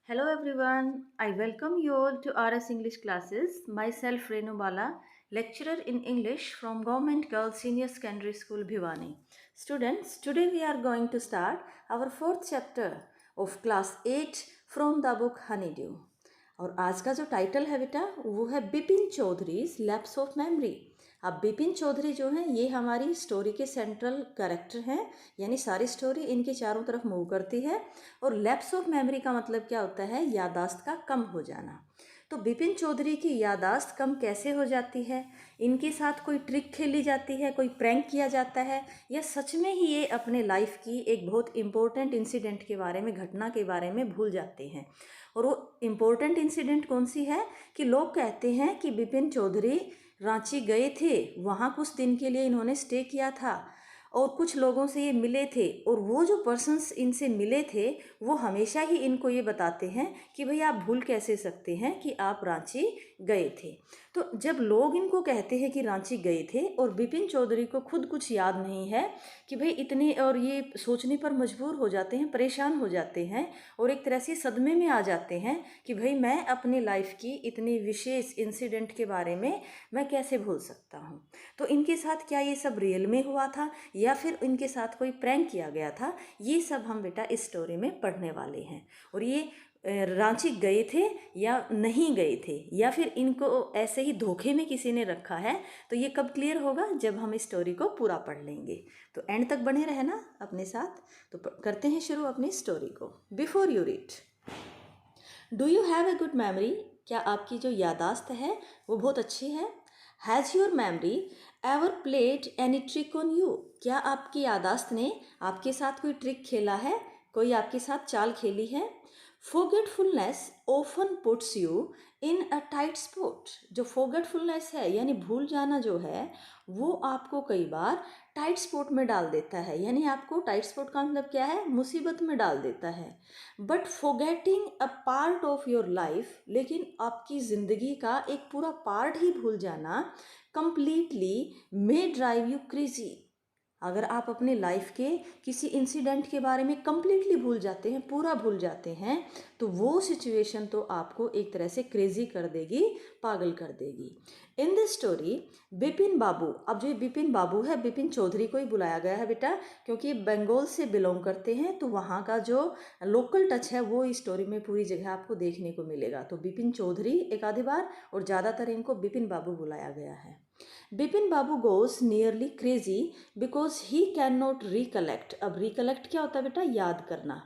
Hello everyone, I welcome you all to RS English classes. Myself Renu Bala, lecturer in English from Government Girls Senior Secondary School Bhiwani. Students, today we are going to start our fourth chapter of class 8 from the book Honeydew. और आज का जो title है बेटा वो है Bipin Chowdhury's lapse of memory. अब बिपिन चौधरी जो हैं ये हमारी स्टोरी के सेंट्रल कैरेक्टर हैं, यानी सारी स्टोरी इनके चारों तरफ मूव करती है। और लैप्स ऑफ मेमोरी का मतलब क्या होता है? यादाश्त का कम हो जाना। तो बिपिन चौधरी की यादाश्त कम कैसे हो जाती है? इनके साथ कोई ट्रिक खेली जाती है, कोई प्रैंक किया जाता है, या सच में ही ये अपने लाइफ की एक बहुत इम्पोर्टेंट इंसिडेंट के बारे में, घटना के बारे में भूल जाते हैं? और वो इम्पोर्टेंट इंसिडेंट कौन सी है कि लोग कहते हैं कि बिपिन चौधरी रांची गए थे, वहाँ कुछ दिन के लिए इन्होंने स्टे किया था और कुछ लोगों से ये मिले थे, और वो जो पर्सन्स इनसे मिले थे वो हमेशा ही इनको ये बताते हैं कि भाई आप भूल कैसे सकते हैं कि आप रांची गए थे। तो जब लोग इनको कहते हैं कि रांची गए थे और बिपिन चौधरी को खुद कुछ याद नहीं है कि भाई इतने, और ये सोचने पर मजबूर हो जाते हैं, परेशान हो जाते हैं और एक तरह से सदमे में आ जाते हैं कि भाई मैं अपनी लाइफ की इतनी विशेष इंसिडेंट के बारे में मैं कैसे भूल सकता हूँ। तो इनके साथ क्या ये सब रियल में हुआ था या फिर इनके साथ कोई प्रैंक किया गया था, ये सब हम बेटा इस स्टोरी में पढ़ने वाले हैं। और ये रांची गए थे या नहीं गए थे, या फिर इनको ऐसे ही धोखे में किसी ने रखा है, तो ये कब क्लियर होगा? जब हम इस स्टोरी को पूरा पढ़ लेंगे। तो एंड तक बने रहना अपने साथ। तो करते हैं शुरू अपनी स्टोरी को। Before you read, do you have a good memory? क्या आपकी जो यादाश्त है वो बहुत अच्छी है? Has your memory ever played any trick on you? क्या आपकी यादाश्त ने आपके साथ कोई ट्रिक खेला है, कोई आपके साथ चाल खेली है? Forgetfulness often puts you in a tight spot. जो फोगेटफुलनेस है यानी भूल जाना जो है वो आपको कई बार टाइट स्पॉट में डाल देता है, यानी आपको टाइट स्पॉट का मतलब क्या है? मुसीबत में डाल देता है। But forgetting a part of your life, लेकिन आपकी ज़िंदगी का एक पूरा पार्ट ही भूल जाना completely may drive you crazy. अगर आप अपने लाइफ के किसी इंसिडेंट के बारे में कंप्लीटली भूल जाते हैं, पूरा भूल जाते हैं, तो वो सिचुएशन तो आपको एक तरह से क्रेजी कर देगी, पागल कर देगी। इन दिस स्टोरी बिपिन बाबू, अब जो बिपिन बाबू है बिपिन चौधरी को ही बुलाया गया है बेटा, क्योंकि बंगाल से बिलोंग करते हैं, तो वहाँ का जो लोकल टच है वो इस स्टोरी में पूरी जगह आपको देखने को मिलेगा। तो बिपिन चौधरी एक आधी बार और ज़्यादातर इनको बिपिन बाबू बुलाया गया है। Bipin babu goes nearly crazy because he can not recollect. अब रिकलेक्ट क्या होता है बेटा? याद करना।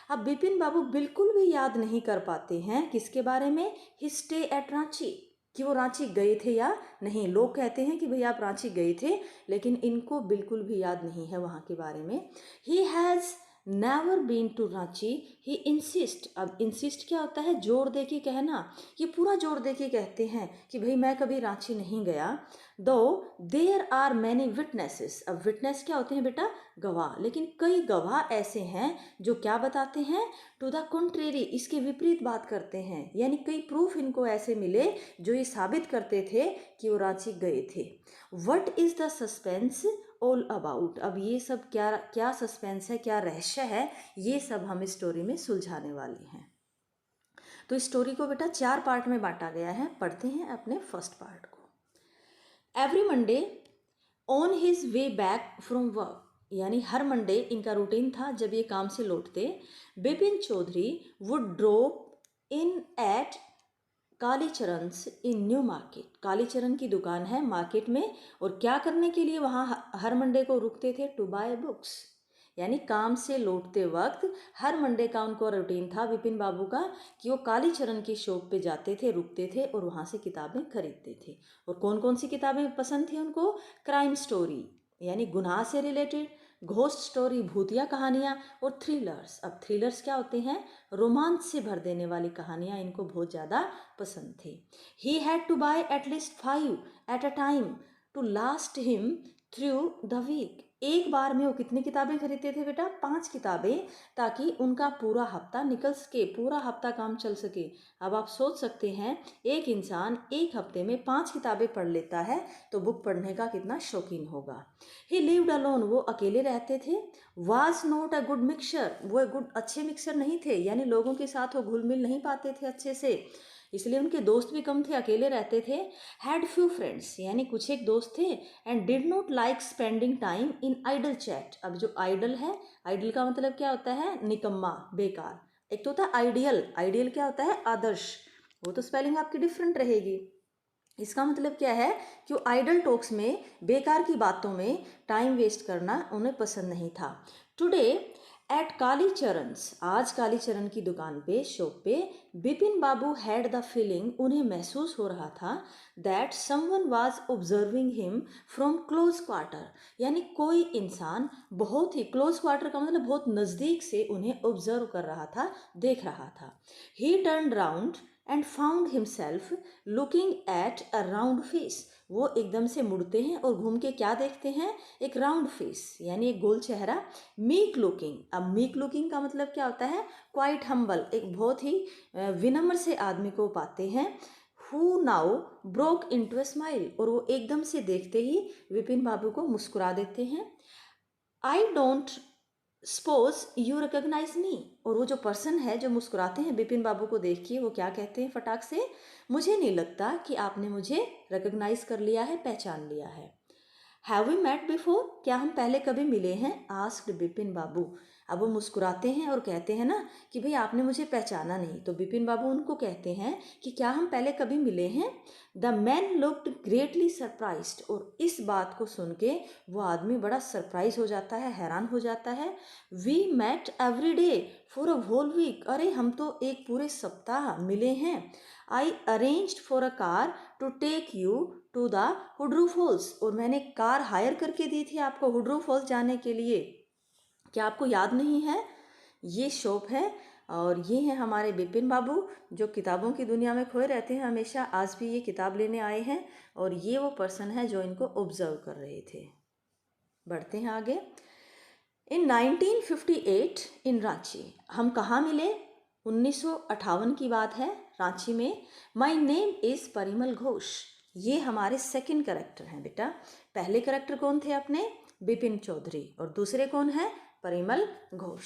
अब बिपिन बाबू बिल्कुल भी याद नहीं कर पाते हैं किसके बारे में? ही स्टे एट रांची, कि वो रांची गए थे या नहीं। लोग कहते हैं कि भाई आप रांची गए थे, लेकिन इनको बिल्कुल भी याद नहीं है वहाँ के बारे में। He has never been to Ranchi, he insist. अब इंसिस्ट क्या होता है? जोर दे के कहना। ये पूरा जोर दे के कहते हैं कि भाई मैं कभी रांची नहीं गया। दो देयर आर मैनी विटनेसेस। अब विटनेस क्या होते हैं बेटा? गवाह। लेकिन कई गवाह ऐसे हैं जो क्या बताते हैं? टू द कॉन्ट्रेरी, इसके विपरीत बात करते हैं। यानी कई प्रूफ इनको ऐसे मिले जो ये साबित करते थे कि वो रांची गए थे। What is the suspense all about? अब ये सब क्या क्या सस्पेंस है, क्या रहस्य है, ये सब हम इस स्टोरी में सुलझाने वाले हैं। तो इस स्टोरी को बेटा 4 पार्ट में बांटा गया है। पढ़ते हैं अपने फर्स्ट पार्ट को। Every Monday on his way back from work, यानी हर मंडे इनका रूटीन था जब ये काम से लौटते, Bipin Chowdhury would drop in at Kalicharan's in New Market. Kalicharan की दुकान है मार्केट में, और क्या करने के लिए वहाँ हर मंडे को रुकते थे? To buy books. यानी काम से लौटते वक्त हर मंडे का उनको रूटीन था विपिन बाबू का कि वो कालीचरण की शॉप पे जाते थे, रुकते थे और वहाँ से किताबें खरीदते थे। और कौन कौन सी किताबें पसंद थी उनको? क्राइम स्टोरी यानी गुनाह से रिलेटेड, घोस्ट स्टोरी भूतिया कहानियाँ, और थ्रिलर्स। अब थ्रिलर्स क्या होते हैं? रोमांच से भर देने वाली कहानियाँ इनको बहुत ज़्यादा पसंद थी। He had to buy at least 5 at a time to last him through the week. एक बार में वो कितनी किताबें खरीदते थे बेटा? 5 किताबें, ताकि उनका पूरा हफ्ता निकल सके, पूरा हफ्ता काम चल सके। अब आप सोच सकते हैं, एक इंसान एक हफ्ते में 5 किताबें पढ़ लेता है तो बुक पढ़ने का कितना शौकीन होगा। ही लिव्ड अलोन, वो अकेले रहते थे। Was not a good mixture, वो गुड अच्छे मिक्सचर नहीं थे, यानी लोगों के साथ वो घुल मिल नहीं पाते थे अच्छे से, इसलिए उनके दोस्त भी कम थे, अकेले रहते थे। हैड फ्यू फ्रेंड्स, यानी कुछ एक दोस्त थे। And did not like spending time in idle chat. अब जो आइडल है, आइडल का मतलब क्या होता है? निकम्मा, बेकार। एक तो होता है आइडियल, आइडियल क्या होता है? आदर्श। वो तो स्पेलिंग आपकी डिफरेंट रहेगी। इसका मतलब क्या है कि वो आइडल टॉक्स में, बेकार की बातों में टाइम वेस्ट करना उन्हें पसंद नहीं था। टुडे एट कालीचरण's, आज कालीचरण की दुकान पे, शॉप पे, बिपिन बाबू हैड द फीलिंग, उन्हें महसूस हो रहा था, that someone was observing him from close quarter, यानी कोई इंसान बहुत ही, क्लोज क्वार्टर का मतलब बहुत नज़दीक से उन्हें ऑब्जर्व कर रहा था, देख रहा था। ही turn round and found himself looking at a round face, वो एकदम से मुड़ते हैं और घूम के क्या देखते हैं? एक राउंड फेस, यानी एक गोल चेहरा। मीक लुकिंग, अब मीक लुकिंग का मतलब क्या होता है? क्वाइट हम्बल, एक बहुत ही विनम्र से आदमी को पाते हैं। Who now broke into a smile, और वो एकदम से देखते ही विपिन बाबू को मुस्कुरा देते हैं। I don't suppose you recognise me, और वो जो पर्सन है जो मुस्कुराते हैं बिपिन बाबू को देख के, वो क्या कहते हैं फटाक से? मुझे नहीं लगता कि आपने मुझे रिकॉग्नाइज कर लिया है, पहचान लिया है। हैव वी मेट बिफोर, क्या हम पहले कभी मिले हैं? आस्क्ड बिपिन बाबू। अब वो मुस्कुराते हैं और कहते हैं ना कि भाई आपने मुझे पहचाना नहीं, तो बिपिन बाबू उनको कहते हैं कि क्या हम पहले कभी मिले हैं? The man looked greatly surprised, और इस बात को सुन के वो आदमी बड़ा सरप्राइज हो जाता है, हैरान हो जाता है। We met every day for a whole week, अरे हम तो एक पूरे सप्ताह मिले हैं। I arranged for a car to take you to the Hudru falls, और मैंने कार हायर करके दी थी आपको हुड्रू फॉल्स जाने के लिए। क्या आपको याद नहीं है? ये शॉप है और ये हैं हमारे बिपिन बाबू, जो किताबों की दुनिया में खोए रहते हैं हमेशा। आज भी ये किताब लेने आए हैं और ये वो पर्सन है जो इनको ऑब्जर्व कर रहे थे। बढ़ते हैं आगे। इन 1958 इन रांची, हम कहाँ मिले? 1958 की बात है, रांची में। My name is Parimal Ghosh, ये हमारे सेकंड करेक्टर हैं बेटा। पहले करेक्टर कौन थे अपने? बिपिन चौधरी, और दूसरे कौन है? परिमल घोष।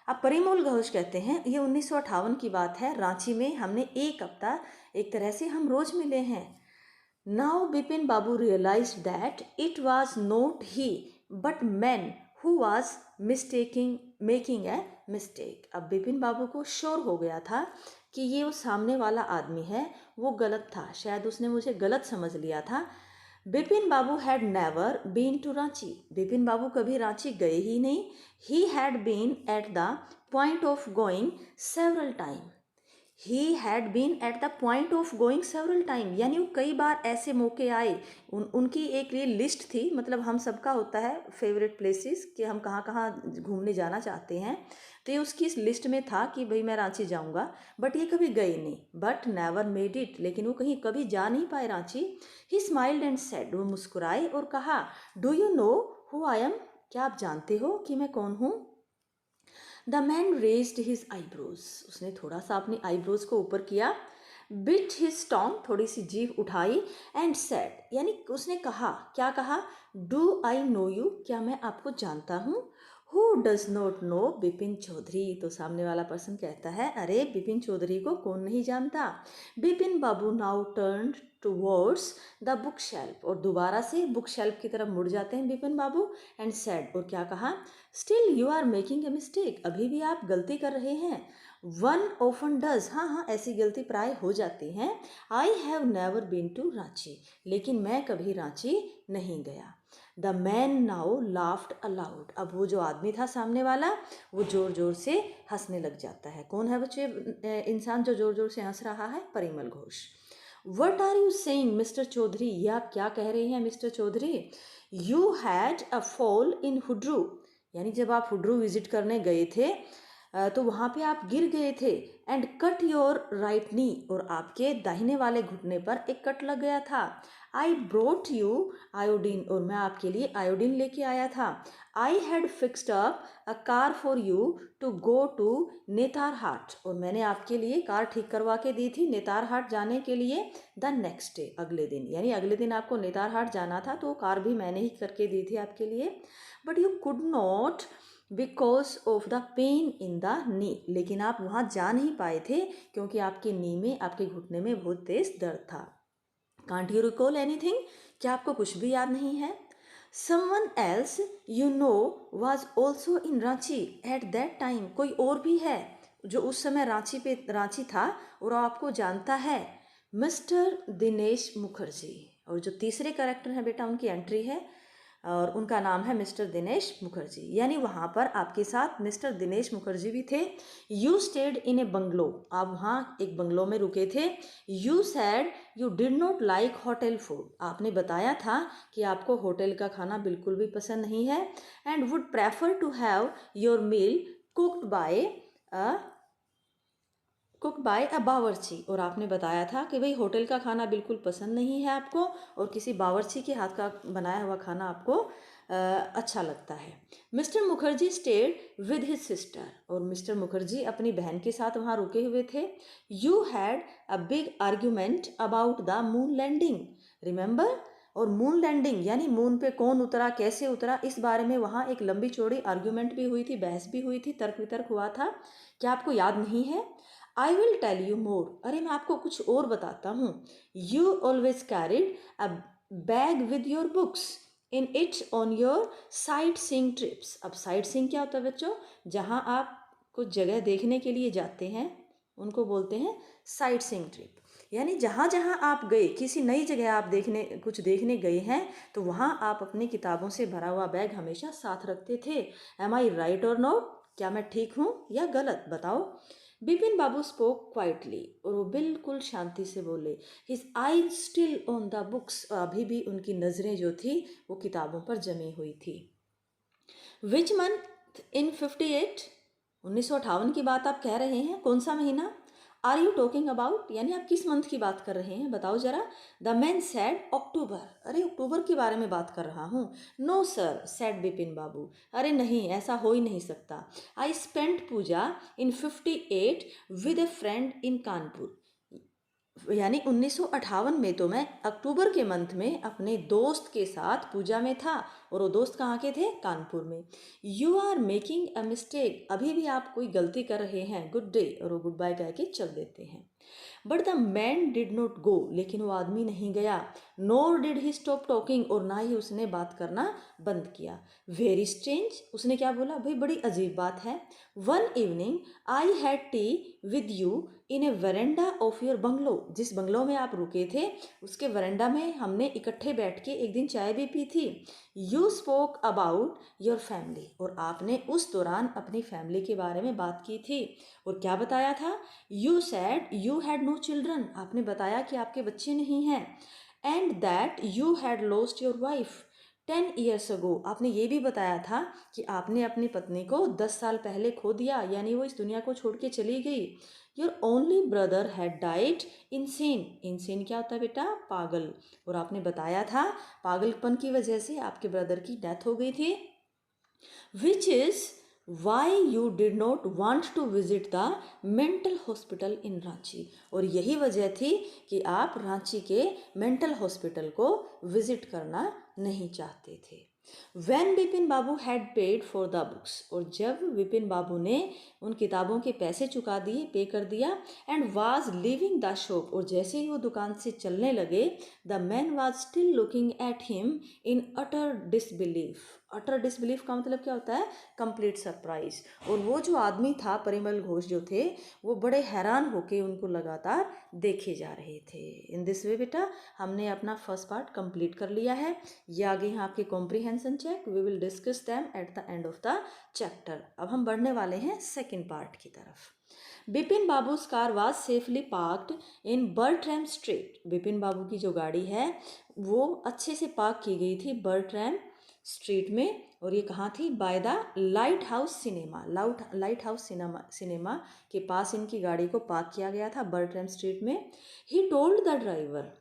अब परिमल घोष कहते हैं, ये 1958 की बात है, रांची में हमने एक हफ्ता, एक तरह से हम रोज मिले हैं। Now Bipin Babu realize that it was not he but man who was making a mistake. अब बिपिन बाबू को श्योर हो गया था कि ये वो सामने वाला आदमी है वो गलत था, शायद उसने मुझे गलत समझ लिया था। बिपिन बाबू had never been to Ranchi, Bipin babu कभी रांची गए ही नहीं। He had been at the point of going several time, he had been at the point of going several time, यानी वो कई बार ऐसे मौके आए, उनकी एक ये लिस्ट थी, मतलब हम सबका होता है फेवरेट प्लेसेस कि हम कहाँ कहाँ घूमने जाना चाहते हैं, तो ये उसकी इस लिस्ट में था कि भाई मैं रांची जाऊंगा, बट ये कभी गए नहीं, बट नेवर मेड इट, लेकिन वो कहीं कभी जा नहीं पाए रांची। ही स्माइल्ड एंड सेड, वो मुस्कुराए और कहा, do you know who I am, क्या आप जानते हो कि मैं कौन हूँ? The man raised his eyebrows, उसने थोड़ा सा अपनी आईब्रोज को ऊपर किया। बिट हिज टोंग, थोड़ी सी जीभ उठाई। एंड सेड, यानी उसने कहा, क्या कहा? डू आई नो यू, क्या मैं आपको जानता हूँ? Who does not know Bipin Chowdhury, तो सामने वाला पर्सन कहता है, अरे बिपिन चौधरी को कौन नहीं जानता। Bipin babu now turn towards the book shelf, और दोबारा से बुक शेल्फ की तरफ मुड़ जाते हैं बिपिन बाबू। एंड सेड, और क्या कहा? Still you are making a mistake, अभी भी आप गलती कर रहे हैं। वन ऑफन डज, हाँ हाँ ऐसी गलती प्राय हो जाती हैं। I have never been to Ranchi, लेकिन मैं कभी रांची नहीं गया। The man now laughed aloud, अब वो जो आदमी था सामने वाला, वो जोर जोर से हंसने लग जाता है। कौन है बच्चे इंसान जो जोर जोर से हंस रहा है? Parimal Ghosh. What are you saying mister Chowdhury, ये आप क्या कह रहे हैं mister Chowdhury? You had a fall in Hudru, यानी जब आप हुड्रू विजिट करने गए थे, तो वहाँ पे आप गिर गए थे। And cut your right knee, और आपके दाहिने वाले घुटने पर एक कट लग गया था। आई ब्रोट यू आयोडीन, और मैं आपके लिए आयोडीन लेके आया था। I had fixed up a car for you to go to Netarhat, और मैंने आपके लिए कार ठीक करवा के दी थी नेतार हाट जाने के लिए। द नेक्स्ट डे, अगले दिन, यानी अगले दिन आपको नेतार हाट जाना था, तो वो कार भी मैंने ही करके दी थी आपके लिए। But you could not because of the pain in the knee, लेकिन आप वहाँ जा नहीं पाए थे क्योंकि आपके नी में, आपके घुटने में बहुत तेज दर्द था। कांट यू रिकॉल एनीथिंग, क्या आपको कुछ भी याद नहीं है? Someone else you know was also in Ranchi at that time, कोई और भी है जो उस समय रांची था और आपको जानता है। मिस्टर दिनेश मुखर्जी, और जो तीसरे कैरेक्टर है बेटा उनकी एंट्री है और उनका नाम है मिस्टर दिनेश मुखर्जी, यानी वहाँ पर आपके साथ मिस्टर दिनेश मुखर्जी भी थे। You stayed in A bungalow, आप वहाँ एक बंगलो में रुके थे। You said you did not like hotel food, आपने बताया था कि आपको होटल का खाना बिल्कुल भी पसंद नहीं है। And would prefer to have your meal cook by a bawarchi, और आपने बताया था कि भाई होटल का खाना बिल्कुल पसंद नहीं है आपको और किसी बावर्ची के हाथ का बनाया हुआ खाना आपको अच्छा लगता है। Mister Mukherjee stayed with his sister, और मिस्टर मुखर्जी अपनी बहन के साथ वहाँ रुके हुए थे। You had a big argument about the moon landing, remember, और मून लैंडिंग यानी मून पे कौन उतरा, कैसे उतरा, इस बारे में वहाँ एक लंबी चौड़ी आर्ग्यूमेंट भी हुई थी, बहस भी हुई थी, तर्क वितर्क हुआ था। क्या आपको याद नहीं है? I will tell you more, अरे मैं आपको कुछ और बताता हूँ। You always carried a bag with your books in its on your sightseeing trips. अब साइट सीइंग क्या होता है बच्चों? जहाँ आप कुछ जगह देखने के लिए जाते हैं उनको बोलते हैं साइट सीइंग ट्रिप, यानी जहाँ जहाँ आप गए, किसी नई जगह आप कुछ देखने गए हैं तो वहाँ आप अपनी किताबों से भरा हुआ बैग हमेशा साथ रखते थे। एम आई राइट और नॉट, क्या मैं ठीक हूँ या गलत, बताओ। बिपिन बाबू स्पोक क्वाइटली, और वो बिल्कुल शांति से बोले। His eyes still on the books, अभी भी उनकी नज़रें जो थी वो किताबों पर जमी हुई थी। विच मंथ इन 58, 1958 की बात आप कह रहे हैं, कौन सा महीना? आर यू टॉकिंग अबाउट, यानी आप किस मंथ की बात कर रहे हैं, बताओ जरा। द मैन सैड अक्टूबर, अरे अक्टूबर के बारे में बात कर रहा हूँ। No sir said Bipin Babu, अरे नहीं, ऐसा हो ही नहीं सकता। I spent Puja in 58 with a friend in Kanpur, यानी 1958 में तो मैं अक्टूबर के मंथ में अपने दोस्त के साथ पूजा में था, और वो दोस्त कहाँ के थे? कानपुर में। You are making a mistake, अभी भी आप कोई गलती कर रहे हैं। गुड डे, और वो गुड बाय कह के चल देते हैं। But the man did not go, लेकिन वो आदमी नहीं गया। नोर डिड ही स्टॉप टॉकिंग, और ना ही उसने बात करना बंद किया। वेरी स्ट्रेंज, उसने क्या बोला? भाई बड़ी अजीब बात है। One evening I had T with you in A verandah of your bungalow, जिस बंगलो में आप रुके थे उसके वरेंडा में हमने इकट्ठे बैठ के एक दिन चाय भी पी थी। You spoke about your family, और आपने उस दौरान अपनी फैमिली के बारे में बात की थी। और क्या बताया था? You said you had no children, आपने बताया कि आपके बच्चे नहीं हैं। And that you had lost your wife 10 years ago, आपने ये भी बताया था कि आपने अपनी पत्नी को 10 साल पहले खो दिया, यानी वो इस दुनिया को छोड़ के चली गई। Your only brother had died insane, insane क्या होता है बेटा? पागल, और आपने बताया था पागलपन की वजह से आपके ब्रदर की डेथ हो गई थी। Which is why you did not want to visit the mental hospital in Ranchi, और यही वजह थी कि आप रांची के मेंटल हॉस्पिटल को विजिट करना नहीं चाहते थे। When Bipin Babu had paid for the books, और जब विपिन बाबू ने उन किताबों के पैसे चुका दिए, पे कर दिया। And was leaving the shop, और जैसे ही वो दुकान से चलने लगे, the man was still looking at him in utter disbelief. Utter disbelief का मतलब क्या होता है? Complete surprise. और वो जो आदमी था, परिमल घोष जो थे, वो बड़े हैरान होके उनको लगातार देखे जा रहे थे। इन दिस वे बेटा हमने अपना फर्स्ट पार्ट कंप्लीट कर लिया है। ये आगे हैं आपके comprehension check, we will discuss them at the end of the chapter. अब हम बढ़ने वाले हैं सेकेंड पार्ट की तरफ। Bipin babu's car was safely parked in Bertram Street, Bipin babu की जो गाड़ी है वो अच्छे से पार्क की गई थी बर्ट्रैम स्ट्रीट में, और ये कहाँ थी? By the light house cinema. Light house cinema के पास इनकी गाड़ी को पार्क किया गया था, बर्ट्रैम स्ट्रीट में। He told the driver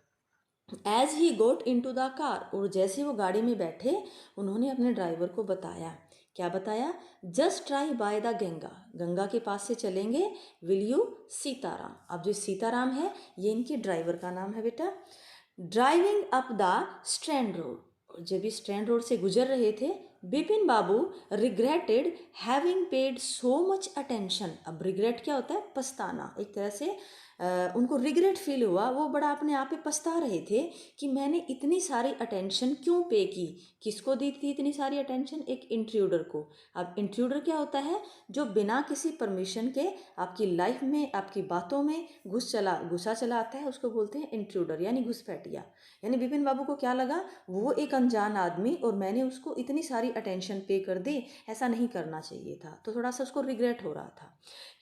as he got in to the car, और जैसे वो गाड़ी में बैठे उन्होंने अपने ड्राइवर को बताया, क्या बताया? Just try by the Ganga, Ganga के पास से चलेंगे, विल यू सीताराम। अब जो सीताराम है ये इनके ड्राइवर का नाम है बेटा। Driving up the Strand Road, जब भी स्ट्रैंड रोड से गुजर रहे थे, Bipin babu regretted having paid so much attention. अब रिग्रेट क्या होता है? पछताना, एक तरह से उनको रिग्रेट फील हुआ, वो बड़ा अपने आप पे पछता रहे थे कि मैंने इतनी सारी अटेंशन क्यों पे की। किसको दी थी इतनी सारी अटेंशन? एक इंट्रूडर को। अब इंट्रूडर क्या होता है? जो बिना किसी परमिशन के आपकी लाइफ में, आपकी बातों में घुसा चला आता है, उसको बोलते हैं इंट्रूडर, यानी घुसपैठिया। यानी बिपिन बाबू को क्या लगा, वो एक अनजान आदमी और मैंने उसको इतनी सारी अटेंशन पे कर दी, ऐसा नहीं करना चाहिए था, तो थोड़ा सा उसको रिग्रेट हो रहा था।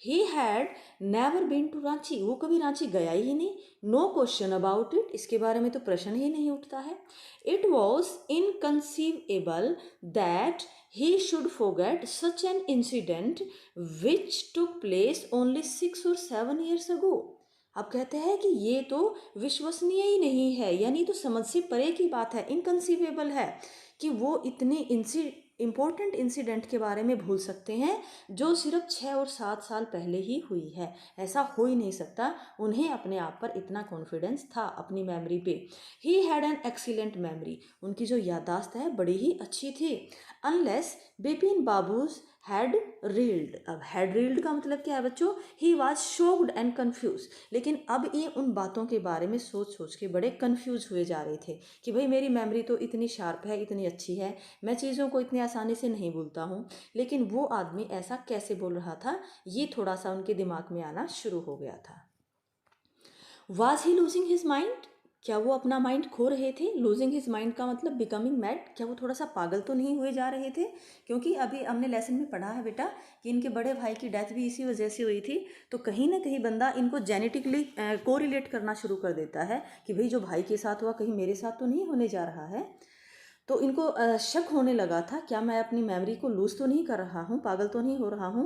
He had never been to Ranchi, वो कभी रांची गया ही नहीं। नो क्वेश्चन अबाउट इट, इसके बारे में तो प्रश्न ही नहीं उठता है। It was inconceivable that he should forget such an incident which took place only 6 or 7 years ago। अब कहते हैं कि ये तो विश्वसनीय ही नहीं है, यानी तो समझ से परे की बात है, इनकंसीवेबल है कि वो इतने इम्पोर्टेंट इंसिडेंट के बारे में भूल सकते हैं जो सिर्फ 6 और 7 साल पहले ही हुई है। ऐसा हो ही नहीं सकता। उन्हें अपने आप पर इतना कॉन्फिडेंस था, अपनी मेमोरी पे। He had an excellent memory, उनकी जो याददाश्त है बड़ी ही अच्छी थी। Unless Bipin babus had reeled. अब हैड रील्ड का मतलब क्या है बच्चों? He was shocked and confuse. लेकिन अब ये उन बातों के बारे में सोच सोच के बड़े कन्फ्यूज हुए जा रहे थे कि भाई मेरी मेमोरी तो इतनी शार्प है, इतनी अच्छी है, मैं चीज़ों को इतनी आसानी से नहीं भूलता हूँ, लेकिन वो आदमी ऐसा कैसे बोल रहा था, ये थोड़ा सा उनके दिमाग में आना शुरू हो गया था। Was he losing his mind, क्या वो अपना माइंड खो रहे थे? लूजिंग हिज माइंड का मतलब बिकमिंग मैड, क्या वो थोड़ा सा पागल तो नहीं हुए जा रहे थे? क्योंकि अभी हमने लेसन में पढ़ा है बेटा कि इनके बड़े भाई की डेथ भी इसी वजह से हुई थी, तो कहीं ना कहीं बंदा इनको जेनेटिकली कोरिलेट करना शुरू कर देता है कि भाई जो भाई के साथ हुआ कहीं मेरे साथ तो नहीं होने जा रहा है। तो इनको शक होने लगा था, क्या मैं अपनी मेमोरी को लूज तो नहीं कर रहा हूँ, पागल तो नहीं हो रहा हूँ।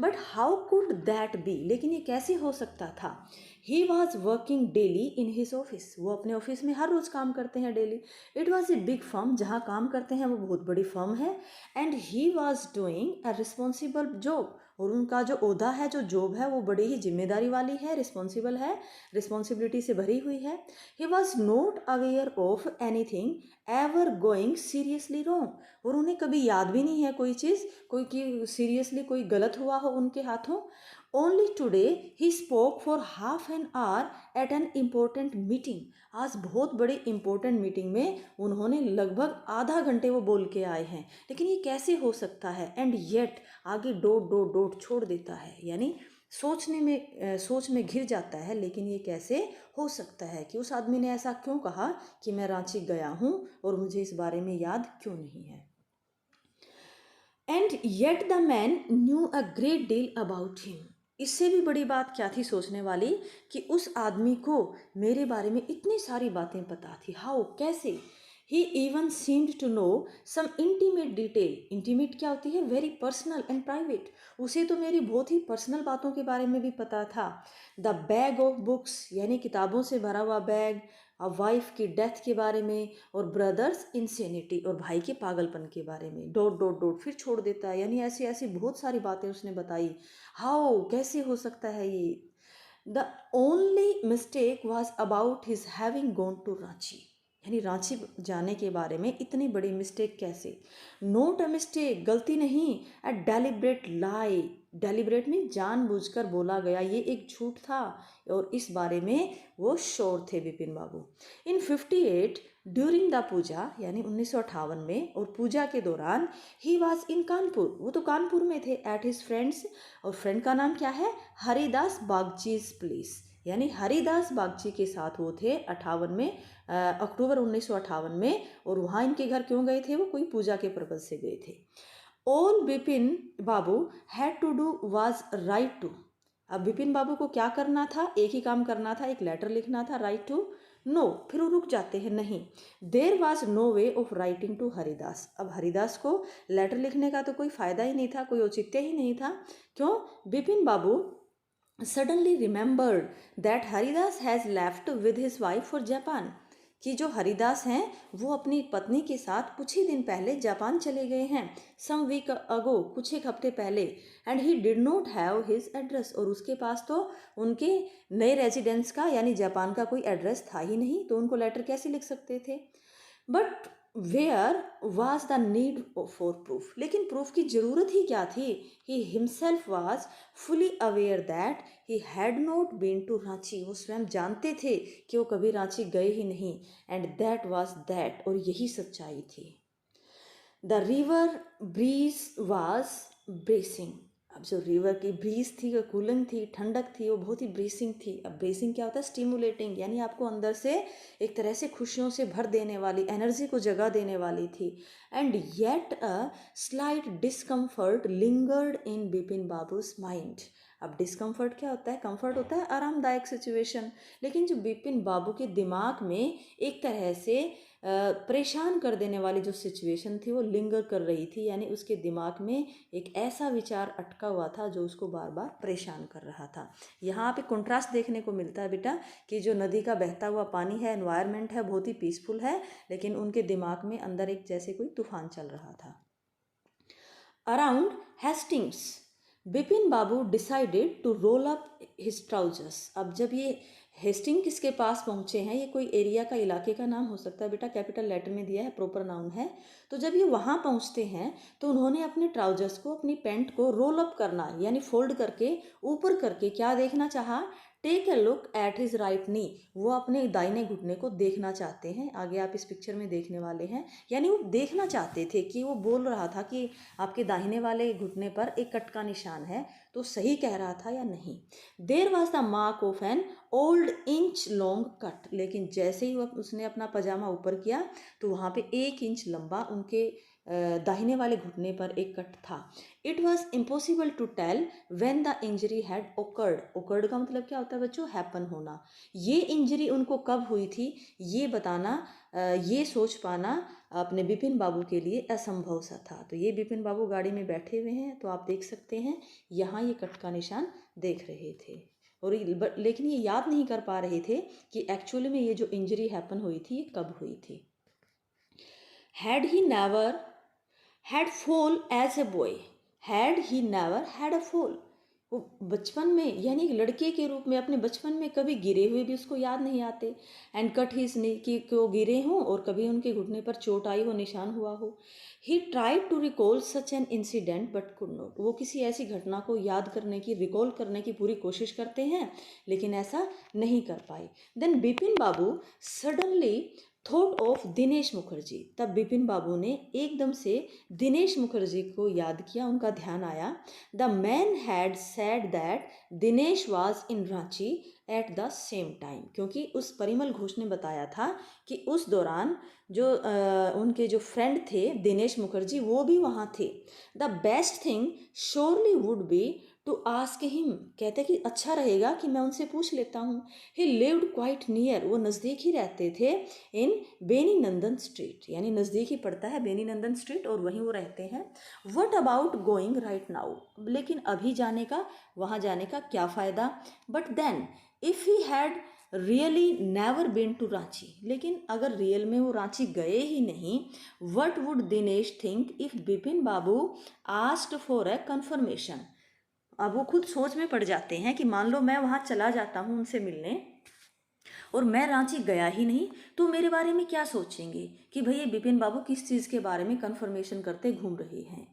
But how could that be, लेकिन ये कैसे हो सकता था? He was working daily in his office, वो अपने ऑफिस में हर रोज़ काम करते हैं daily. It was a big firm, जहाँ काम करते हैं वो बहुत बड़ी फर्म है। And he was doing a responsible job, और उनका जो ओहदा है, जो जॉब है, वो बड़ी ही जिम्मेदारी वाली है, रिस्पॉन्सिबल है, रिस्पॉन्सिबिलिटी से भरी हुई है। He was not aware of anything ever going seriously wrong, और उन्हें कभी याद भी नहीं है कोई चीज़, कोई कि सीरियसली कोई गलत हुआ हो उनके हाथों। Only today he spoke for half an hour at an important meeting, आज बहुत बड़ी इंपॉर्टेंट मीटिंग में उन्होंने लगभग आधा घंटे वो बोल के आए हैं, लेकिन ये कैसे हो सकता है? एंड येट, आगे डॉट डॉट डॉट छोड़ देता है, यानी सोच में घिर जाता है, लेकिन ये कैसे हो सकता है कि उस आदमी ने ऐसा क्यों कहा कि मैं रांची गया हूँ और मुझे इस बारे में याद क्यों नहीं है। And yet the man new a great deal about him, इससे भी बड़ी बात क्या थी सोचने वाली कि उस आदमी को मेरे बारे में इतनी सारी बातें पता थी। हाउ, कैसे? He even seemed to know some intimate detail, intimate क्या होती है? वेरी पर्सनल एंड प्राइवेट, उसे तो मेरी बहुत ही पर्सनल बातों के बारे में भी पता था। द बैग ऑफ बुक्स, यानी किताबों से भरा हुआ बैग, वाइफ की डेथ के बारे में, और ब्रदर्स इंसेनिटी, और भाई के पागलपन के बारे में, डॉट डॉट डॉट फिर छोड़ देता है, यानी ऐसी ऐसी बहुत सारी बातें उसने बताई। हाउ, कैसे हो सकता है ये? The only mistake was about his having gone to Ranchi, यानी रांची जाने के बारे में इतनी बड़ी मिस्टेक कैसे? नोट अ मिस्टेक, गलती नहीं, अ डेलिब्रेट लाई, डेलिब्रेट में जानबूझकर बोला गया ये एक झूठ था, और इस बारे में वो श्योर थे बिपिन बाबू। इन 58 ड्यूरिंग द पूजा, यानी 1958 में, और पूजा के दौरान, ही वॉज इन कानपुर, वो तो कानपुर में थे, एट हिज फ्रेंड्स, और फ्रेंड का नाम क्या है? हरिदास बागचीज प्लेस, यानी हरिदास बागची के साथ वो थे 58 में, अक्टूबर 1958 में। और वहाँ इनके घर क्यों गए थे? वो कोई पूजा के पर्पज से गए थे। All Bipin Babu had to do was write to, अब बिपिन बाबू को क्या करना था? एक ही काम करना था, एक लेटर लिखना था, राइट टू नो, फिर वो रुक जाते हैं, नहीं। There was no way of writing to Haridas. अब हरिदास को लेटर लिखने का तो कोई फ़ायदा ही नहीं था, कोई औचित्य ही नहीं था। क्यों? बिपिन बाबू suddenly remembered that Haridas has left with his wife for Japan, कि जो हरिदास हैं वो अपनी पत्नी के साथ कुछ ही दिन पहले जापान चले गए हैं, सम वीक अगो, कुछ एक हफ्ते पहले। And he did not have his address, और उसके पास तो उनके नए रेजिडेंस का यानी जापान का कोई एड्रेस था ही नहीं, तो उनको लेटर कैसे लिख सकते थे। But where was the need for proof, लेकिन प्रूफ की ज़रूरत ही क्या थी। He himself was fully aware that he had not been to Ranchi, वो स्वयं जानते थे कि वो कभी रांची गए ही नहीं। एंड दैट वाज दैट, और यही सच्चाई थी। The river breeze was bracing, अब जो रिवर की ब्रीज थी, वो कूलिंग थी, ठंडक थी, वो बहुत ही ब्रेसिंग थी। अब ब्रेसिंग क्या होता है? स्टिमुलेटिंग, यानी आपको अंदर से एक तरह से खुशियों से भर देने वाली, एनर्जी को जगा देने वाली थी। And yet a slight discomfort lingered in Bipin babus mind. अब डिस्कम्फर्ट क्या होता है? कंफर्ट होता है आरामदायक सिचुएशन, लेकिन जो बिपिन बाबू के दिमाग में एक तरह से परेशान कर देने वाली जो सिचुएशन थी वो लिंगर कर रही थी, यानी उसके दिमाग में एक ऐसा विचार अटका हुआ था जो उसको बार बार परेशान कर रहा था। यहाँ पे कंट्रास्ट देखने को मिलता है बेटा, कि जो नदी का बहता हुआ पानी है, एनवायरनमेंट है, बहुत ही पीसफुल है, लेकिन उनके दिमाग में अंदर एक जैसे कोई तूफान चल रहा था। Around Hastings Bipin Babu decided to roll up his trousers. अब जब ये हेस्टिंग किसके पास पहुँचे हैं, ये कोई एरिया का, इलाके का नाम हो सकता है बेटा, कैपिटल लेटर में दिया है, प्रॉपर नाउन है। तो जब ये वहाँ पहुँचते हैं तो उन्होंने अपने ट्राउजर्स को, अपनी पैंट को रोल अप करना यानी फोल्ड करके ऊपर करके क्या देखना चाहा? Take a look at his right knee, वो अपने दाहिने घुटने को देखना चाहते हैं। आगे आप इस पिक्चर में देखने वाले हैं, यानी वो देखना चाहते थे कि वो बोल रहा था कि आपके दाहिने वाले घुटने पर एक कट का निशान है, तो सही कह रहा था या नहीं। There was the mark of an old inch long cut, लेकिन जैसे ही उसने अपना पजामा ऊपर किया तो वहाँ पे 1 इंच लंबा उनके दाहिने वाले घुटने पर एक कट था। It was impossible to tell when the injury had occurred. Occurred का मतलब क्या होता है बच्चों? हैपन होना। ये इंजरी उनको कब हुई थी ये बताना, ये सोच पाना अपने बिपिन बाबू के लिए असंभव सा था। तो ये बिपिन बाबू गाड़ी में बैठे हुए हैं, तो आप देख सकते हैं यहाँ ये कट का निशान देख रहे थे, और लेकिन ये याद नहीं कर पा रहे थे कि एक्चुअली में ये जो इंजरी हैपन हुई थी ये कब हुई थी। Had he never had fall as a boy, had he never had a fall, वो बचपन में यानी एक लड़के के रूप में अपने बचपन में कभी गिरे हुए भी उसको याद नहीं आते। एंड कट ही कि वो गिरे हों और कभी उनके घुटने पर चोट आई हो, निशान हुआ हो। He tried to recall such an incident but could not, वो किसी ऐसी घटना को याद करने की, रिकॉल करने की पूरी कोशिश करते हैं, लेकिन ऐसा नहीं कर पाए। Then Bipin Babu suddenly thought of Dinesh Mukherjee, तब बिपिन बाबू ने एकदम से दिनेश मुखर्जी को याद किया, उनका ध्यान आया। The man had said that Dinesh was in Ranchi eight the same time, क्योंकि उस परिमल घोष ने बताया था कि उस दौरान जो उनके जो फ्रेंड थे दिनेश मुखर्जी वो भी वहाँ थे। The best thing surely would be to ask him, कहते कि अच्छा रहेगा कि मैं उनसे पूछ लेता हूँ। ही लिव्ड क्वाइट नियर, वो नज़दीक ही रहते थे, इन बेनी नंदन स्ट्रीट, यानी नज़दीक ही पड़ता है बेनी नंदन स्ट्रीट, और वहीं वो रहते हैं। What about going right now, लेकिन अभी जाने का, वहाँ जाने का क्या फ़ायदा। But then if he had really never been to Ranchi, लेकिन अगर रियल में वो रांची गए ही नहीं, what would Dinesh think if Bipin Babu asked for a confirmation. अब वो खुद सोच में पड़ जाते हैं कि मान लो मैं वहाँ चला जाता हूँ उनसे मिलने और मैं रांची गया ही नहीं, तो मेरे बारे में क्या सोचेंगे कि भाई ये बिपिन बाबू किस चीज़ के बारे में कन्फर्मेशन करते घूम रहे हैं।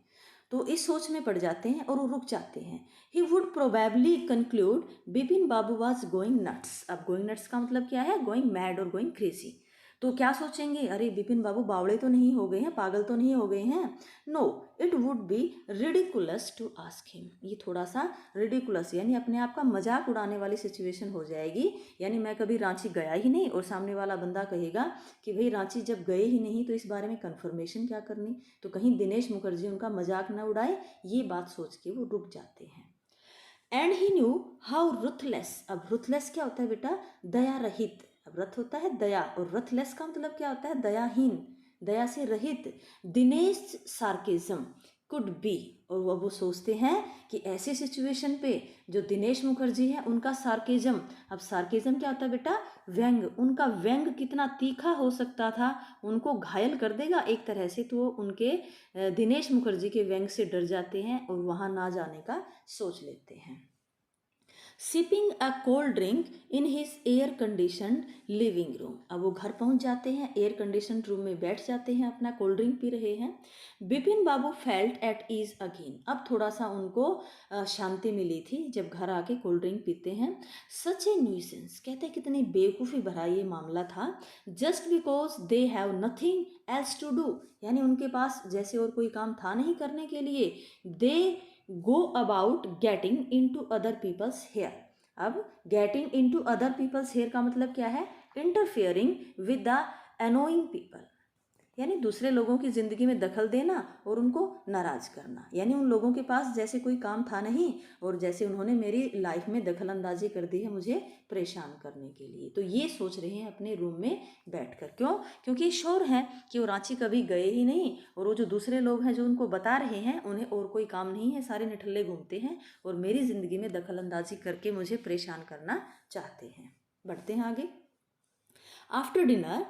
तो इस सोच में पड़ जाते हैं और वो रुक जाते हैं। He would probably conclude Bipin Babu was going nuts. अब गोइंग नट्स का मतलब क्या है? गोइंग मैड और गोइंग क्रेजी। तो क्या सोचेंगे? अरे बिपिन बाबू बावड़े तो नहीं हो गए हैं, पागल तो नहीं हो गए हैं। No, it would be ridiculous to ask him, ये थोड़ा सा रिडिकुलस यानी अपने आप का मजाक उड़ाने वाली सिचुएशन हो जाएगी। यानी मैं कभी रांची गया ही नहीं और सामने वाला बंदा कहेगा कि भाई रांची जब गए ही नहीं तो इस बारे में कन्फर्मेशन क्या करनी, तो कहीं दिनेश मुखर्जी उनका मजाक न उड़ाए, ये बात सोच के वो रुक जाते हैं। And he knew how ruthless, अब रुथलेस क्या होता है बेटा? दया रहित, अब रथ होता है दया, और रथलेस का मतलब क्या होता है? दयाहीन, दया से रहित। दिनेश सार्केज्म कुड बी, और वो सोचते हैं कि ऐसे सिचुएशन पे जो दिनेश मुखर्जी है उनका सार्केज्म, अब सार्केज्म क्या होता है बेटा? व्यंग। उनका व्यंग कितना तीखा हो सकता था, उनको घायल कर देगा एक तरह से। तो उनके दिनेश मुखर्जी के व्यंग से डर जाते हैं और वहाँ ना जाने का सोच लेते हैं। Sipping a cold drink in his air conditioned living room, अब वो घर पहुंच जाते हैं, एयर कंडीशन रूम में बैठ जाते हैं, अपना कोल्ड ड्रिंक पी रहे हैं। Bipin Babu felt at ease again, अब थोड़ा सा उनको शांति मिली थी जब घर आके कोल्ड ड्रिंक पीते हैं। सच ए न्यूसेंस, कहते हैं कितनी बेवकूफ़ी भरा ये मामला था। Just because they have nothing else to do, यानी उनके पास जैसे और कोई काम था नहीं करने के लिए। दे go about getting into other people's hair, अब getting into other people's hair का मतलब क्या है? interfering with the annoying people, यानी दूसरे लोगों की ज़िंदगी में दखल देना और उनको नाराज़ करना। यानी उन लोगों के पास जैसे कोई काम था नहीं और जैसे उन्होंने मेरी लाइफ में दखल अंदाजी कर दी है मुझे परेशान करने के लिए। तो ये सोच रहे हैं अपने रूम में बैठकर। क्यों? क्योंकि श्योर हैं कि वो रांची कभी गए ही नहीं, और वो जो दूसरे लोग हैं जो उनको बता रहे हैं उन्हें और कोई काम नहीं है, सारे निठल्ले घूमते हैं और मेरी ज़िंदगी में दखल अंदाजी करके मुझे परेशान करना चाहते हैं। बढ़ते हैं आगे। आफ्टर डिनर,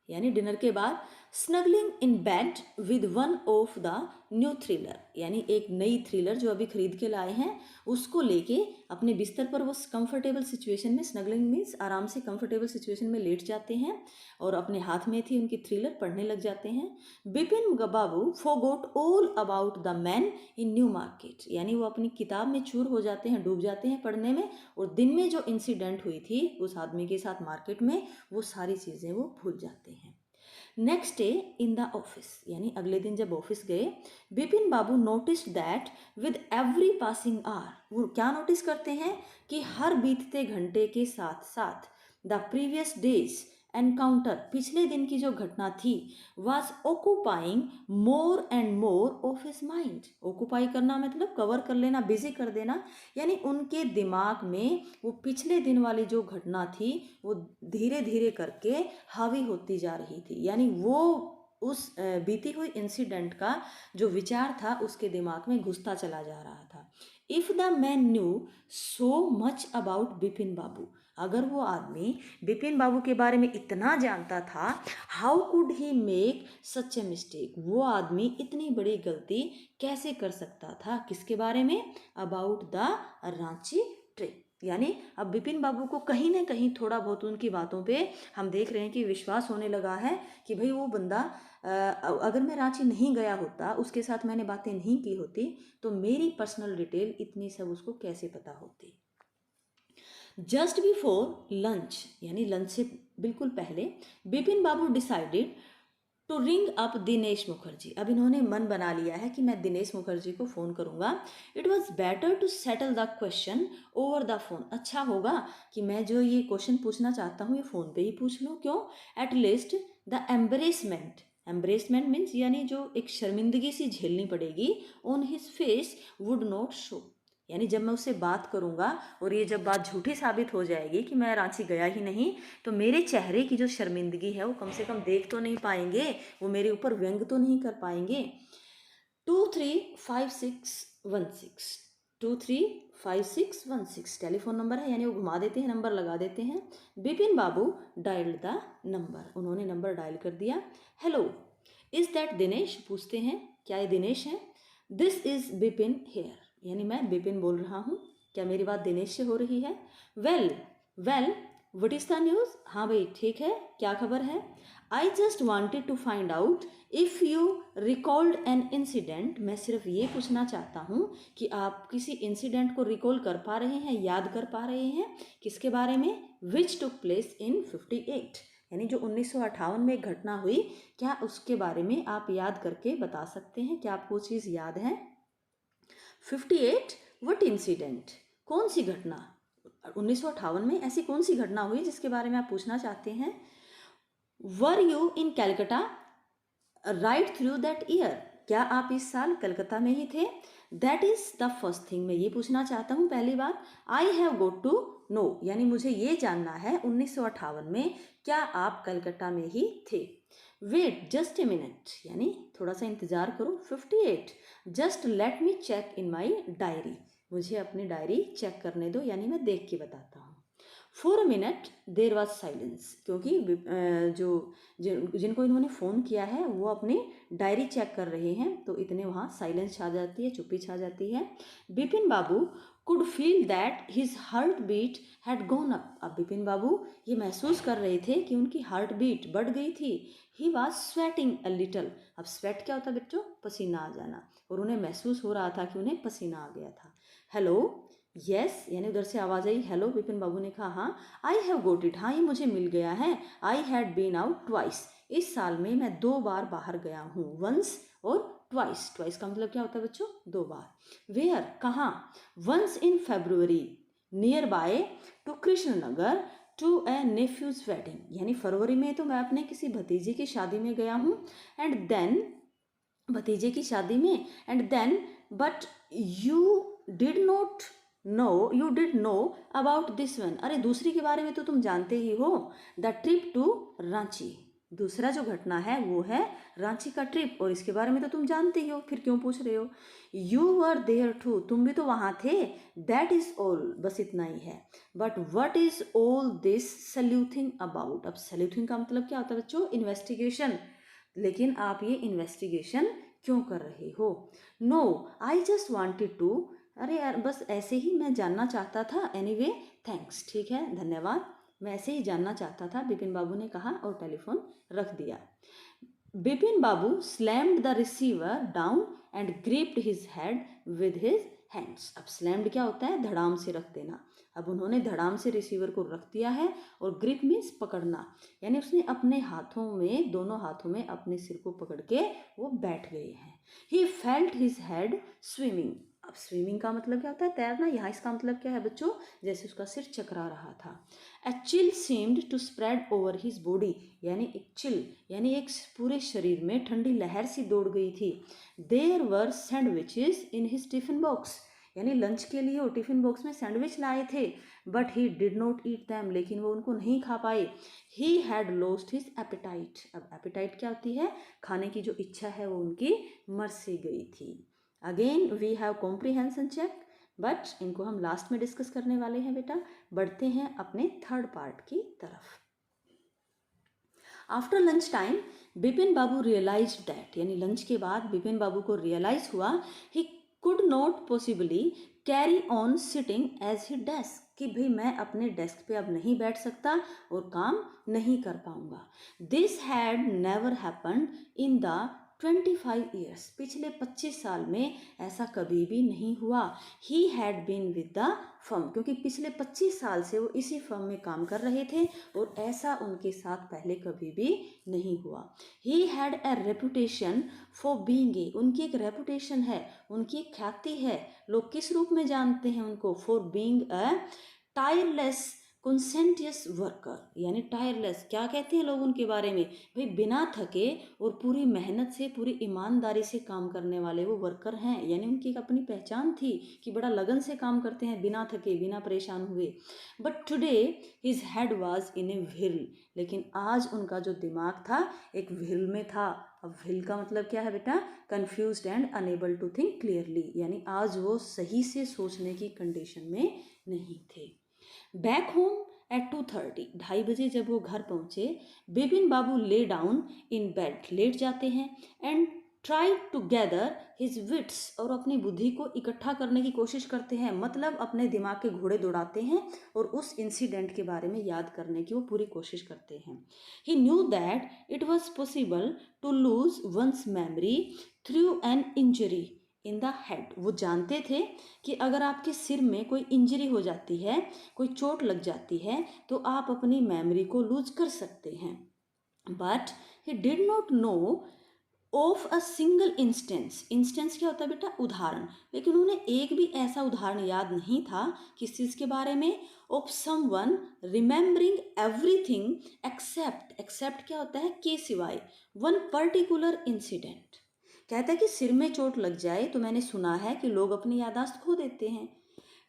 यानी डिनर के बाद, snuggling in bed with one of the new thriller, यानी एक नई थ्रिलर जो अभी खरीद के लाए हैं उसको लेके अपने बिस्तर पर वो कंफर्टेबल सिचुएशन में, स्नगलिंग मीन्स आराम से कंफर्टेबल सिचुएशन में लेट जाते हैं और अपने हाथ में थी उनकी थ्रिलर, पढ़ने लग जाते हैं। Bipin babu forgot all about the man in New Market, यानी वो अपनी किताब में चूर हो जाते हैं, डूब जाते हैं पढ़ने में, और दिन में जो इंसिडेंट हुई थी उस आदमी के साथ मार्केट में वो सारी चीज़ें वो भूल जाते हैं। Next day in the office, यानी अगले दिन जब ऑफिस गए, Bipin babu noticed that with every passing hour, वो क्या नोटिस करते हैं कि हर बीतते घंटे के साथ साथ द प्रीवियस डेज एनकाउंटर, पिछले दिन की जो घटना थी, was occupying more and more of his mind. Occupy करना मतलब कवर कर लेना, बिजी कर देना, यानी उनके दिमाग में वो पिछले दिन वाली जो घटना थी वो धीरे धीरे करके हावी होती जा रही थी, यानी वो उस बीती हुई इंसिडेंट का जो विचार था उसके दिमाग में घुसता चला जा रहा था। If the man knew so much about Bipin babu, अगर वो आदमी बिपिन बाबू के बारे में इतना जानता था, how could he make such a mistake, वो आदमी इतनी बड़ी गलती कैसे कर सकता था? किसके बारे में? अबाउट द रांची ट्रिप, यानी अब बिपिन बाबू को कहीं ना कहीं थोड़ा बहुत उनकी बातों पे हम देख रहे हैं कि विश्वास होने लगा है कि भाई वो बंदा अगर मैं रांची नहीं गया होता, उसके साथ मैंने बातें नहीं की होती, तो मेरी पर्सनल डिटेल इतनी सब उसको कैसे पता होती। जस्ट बिफोर लंच, यानी लंच से बिल्कुल पहले, बिपिन बाबू decided to ring up Dinesh Mukherjee, अब इन्होंने मन बना लिया है कि मैं दिनेश मुखर्जी को फ़ोन करूँगा। It was better to settle the question over the phone, अच्छा होगा कि मैं जो ये क्वेश्चन पूछना चाहता हूँ ये फ़ोन पे ही पूछ लूँ। क्यों? एट लीस्ट द एम्ब्रेसमेंट, एम्ब्रेसमेंट मीन्स यानी जो एक शर्मिंदगी सी झेलनी पड़ेगी, on his face would not show, यानी जब मैं उससे बात करूँगा और ये जब बात झूठी साबित हो जाएगी कि मैं रांची गया ही नहीं, तो मेरे चेहरे की जो शर्मिंदगी है वो कम से कम देख तो नहीं पाएंगे, वो मेरे ऊपर व्यंग तो नहीं कर पाएंगे। 235616, 235616 टेलीफोन नंबर है, यानी वो घुमा देते हैं, नंबर लगा देते हैं। बिपिन बाबू डायल्ड द नंबर, उन्होंने नंबर डायल कर दिया। हेलो, इज़ दैट दिनेश, पूछते हैं क्या ये दिनेश है? दिस इज़ बिपिन हेयर, यानी मैं बिपिन बोल रहा हूँ, क्या मेरी बात दिनेश से हो रही है? Well what is the news, हाँ भाई ठीक है, क्या खबर है? I just wanted to find out if you recalled an incident, मैं सिर्फ ये पूछना चाहता हूँ कि आप किसी इंसिडेंट को रिकॉल कर पा रहे हैं, याद कर पा रहे हैं, किसके बारे में? विच टुक प्लेस इन 58, यानी जो 1958 में एक घटना हुई, क्या उसके बारे में आप याद करके बता सकते हैं? क्या आपको चीज़ याद है? 58 वट इंसिडेंट, कौन सी घटना? 1958 में ऐसी कौन सी घटना हुई जिसके बारे में आप पूछना चाहते हैं? Were you in Calcutta right through that year, क्या आप इस साल कलकत्ता में ही थे? That is the first thing. मैं ये पूछना चाहता हूँ पहली बात। I have got to know, यानी मुझे ये जानना है 1958 में क्या आप कलकत्ता में ही थे? वेट जस्ट ए मिनट, यानी थोड़ा सा इंतज़ार करो। 58, just let me check in my diary, मुझे अपनी डायरी चेक करने दो, यानी मैं देख के बताता हूँ। For a minute there was silence, क्योंकि जिनको इन्होंने फ़ोन किया है वो अपनी डायरी चेक कर रहे हैं, तो इतने वहाँ साइलेंस छा जाती है, चुप्पी छा जाती है। बिपिन बाबू could feel that his heart beat had gone up. अब बिपिन बाबू ये महसूस कर रहे थे कि उनकी हार्ट बीट बढ़ गई थी। He was sweating a little. अब स्वेट क्या होता है बच्चों? पसीना आ जाना, और उन्हें महसूस हो रहा था कि उन्हें पसीना आ गया था। हेलो, यस, यानी उधर से आवाज़ आई हेलो। बिपिन बाबू ने कहा हाँ। आई हैव गोट इट, हाँ ये मुझे मिल गया है। I had been out twice, इस साल में मैं 2 बार बाहर गया हूँ। वंस और ट्वाइस, ट्वाइस का मतलब क्या होता है बच्चों? 2 बार। वेयर, कहाँ? Once in February nearby to Krishnanagar to a nephew's wedding, यानी फरवरी में तो मैं अपने किसी भतीजे की शादी में गया हूँ। एंड देन, भतीजे की शादी में, and then but you did not know, you did know about this one, अरे दूसरी के बारे में तो तुम जानते ही हो। द ट्रिप टू रांची, दूसरा जो घटना है वो है रांची का ट्रिप, और इसके बारे में तो तुम जानते ही हो, फिर क्यों पूछ रहे हो? यू वर देयर टू, तुम भी तो वहाँ थे। दैट इज ऑल, बस इतना ही है। But what is all this sleuthing about? अब सल्यूथिंग का मतलब क्या होता है बच्चों? इन्वेस्टिगेशन। लेकिन आप ये इन्वेस्टिगेशन क्यों कर रहे हो? No I just wanted to, अरे यार बस ऐसे ही मैं जानना चाहता था। एनीवे थैंक्स, ठीक है धन्यवाद, मैं ऐसे ही जानना चाहता था, बिपिन बाबू ने कहा और टेलीफोन रख दिया। Bipin babu slammed the receiver down and gripped his head with his hands. अब स्लैम्ड क्या होता है? धड़ाम से रख देना। अब उन्होंने धड़ाम से रिसीवर को रख दिया है, और ग्रिप मीन्स पकड़ना, यानी उसने अपने हाथों में, दोनों हाथों में अपने सिर को पकड़ के वो बैठ गए हैं। He felt his head swimming. अब स्विमिंग का मतलब क्या होता है? तैरना। यहाँ इसका मतलब क्या है बच्चों? जैसे उसका सिर चकरा रहा था। A chill seemed to spread over his body, यानी एक चिल, यानी एक पूरे शरीर में ठंडी लहर सी दौड़ गई थी। There were sandwiches in his tiffin box, यानी लंच के लिए वो टिफिन बॉक्स में सैंडविच लाए थे। But he did not eat them, लेकिन वो उनको नहीं खा पाए। He had lost his appetite. अब एपेटाइट क्या होती है? खाने की जो इच्छा है वो उनकी मर से गई थी। Again we have comprehension check, but इनको हम लास्ट में डिस्कस करने वाले हैं बेटा। बढ़ते हैं अपने थर्ड पार्ट की तरफ। After lunch time Bipin Babu realize that, यानी लंच के बाद बिपिन बाबू को रियलाइज हुआ he could not possibly carry on sitting at his desk, कि भाई मैं अपने डेस्क पे अब नहीं बैठ सकता और काम नहीं कर पाऊंगा। This had never happened in the 25 years, पिछले 25 साल में ऐसा कभी भी नहीं हुआ। He had been with the firm, क्योंकि पिछले 25 साल से वो इसी फर्म में काम कर रहे थे, और ऐसा उनके साथ पहले कभी भी नहीं हुआ। He had a reputation for being a, उनकी एक रेपुटेशन है, उनकी एक ख्याति है। लोग किस रूप में जानते हैं उनको? For being a tireless conscientious worker, यानी टायरलेस क्या कहते हैं लोग उनके बारे में? भाई बिना थके और पूरी मेहनत से, पूरी ईमानदारी से काम करने वाले वो वर्कर हैं, यानी उनकी एक अपनी पहचान थी कि बड़ा लगन से काम करते हैं, बिना थके, बिना परेशान हुए। But today his head was in a whirl, लेकिन आज उनका जो दिमाग था एक व्हिर्ल में था। अब व्हिर्ल का मतलब क्या है बेटा? Confused and unable to think clearly, यानी आज वो सही से सोचने की कंडीशन में नहीं थे। बैक होम एट 2:30, 2:30 जब वो घर पहुंचे, बिपिन बाबू ले डाउन इन बेड, लेट जाते हैं, and try to gather his wits, और अपनी बुद्धि को इकट्ठा करने की कोशिश करते हैं, मतलब अपने दिमाग के घोड़े दौड़ाते हैं और उस इंसिडेंट के बारे में याद करने की वो पूरी कोशिश करते हैं। He knew that it was possible to lose one's memory through an injury in the head, वो जानते थे कि अगर आपके सिर में कोई इंजरी हो जाती है, कोई चोट लग जाती है, तो आप अपनी मेमोरी को लूज कर सकते हैं। But he did not no of a single instance, instance क्या होता है बेटा? उदाहरण, लेकिन उन्हें एक भी ऐसा उदाहरण याद नहीं था किस चीज़ के बारे में? Of someone remembering everything except, except क्या होता है? के सिवाय, वन पर्टिकुलर इंसिडेंट, कहता है कि सिर में चोट लग जाए तो मैंने सुना है कि लोग अपनी याददाश्त खो देते हैं,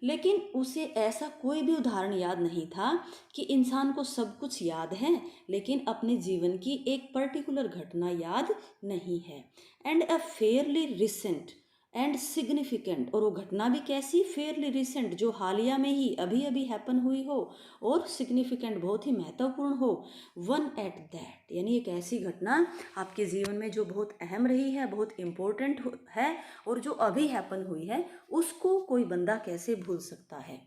लेकिन उसे ऐसा कोई भी उदाहरण याद नहीं था कि इंसान को सब कुछ याद है लेकिन अपने जीवन की एक पर्टिकुलर घटना याद नहीं है। And a fairly recent and significant, और वो घटना भी कैसी, फेयरली रिसेंट, जो हालिया में ही अभी अभी हैपन हुई हो, और सिग्निफिकेंट, बहुत ही महत्वपूर्ण हो, वन एट दैट, यानी एक ऐसी घटना आपके जीवन में जो बहुत अहम रही है, बहुत इम्पोर्टेंट है, और जो अभी हैपन हुई है, उसको कोई बंदा कैसे भूल सकता है।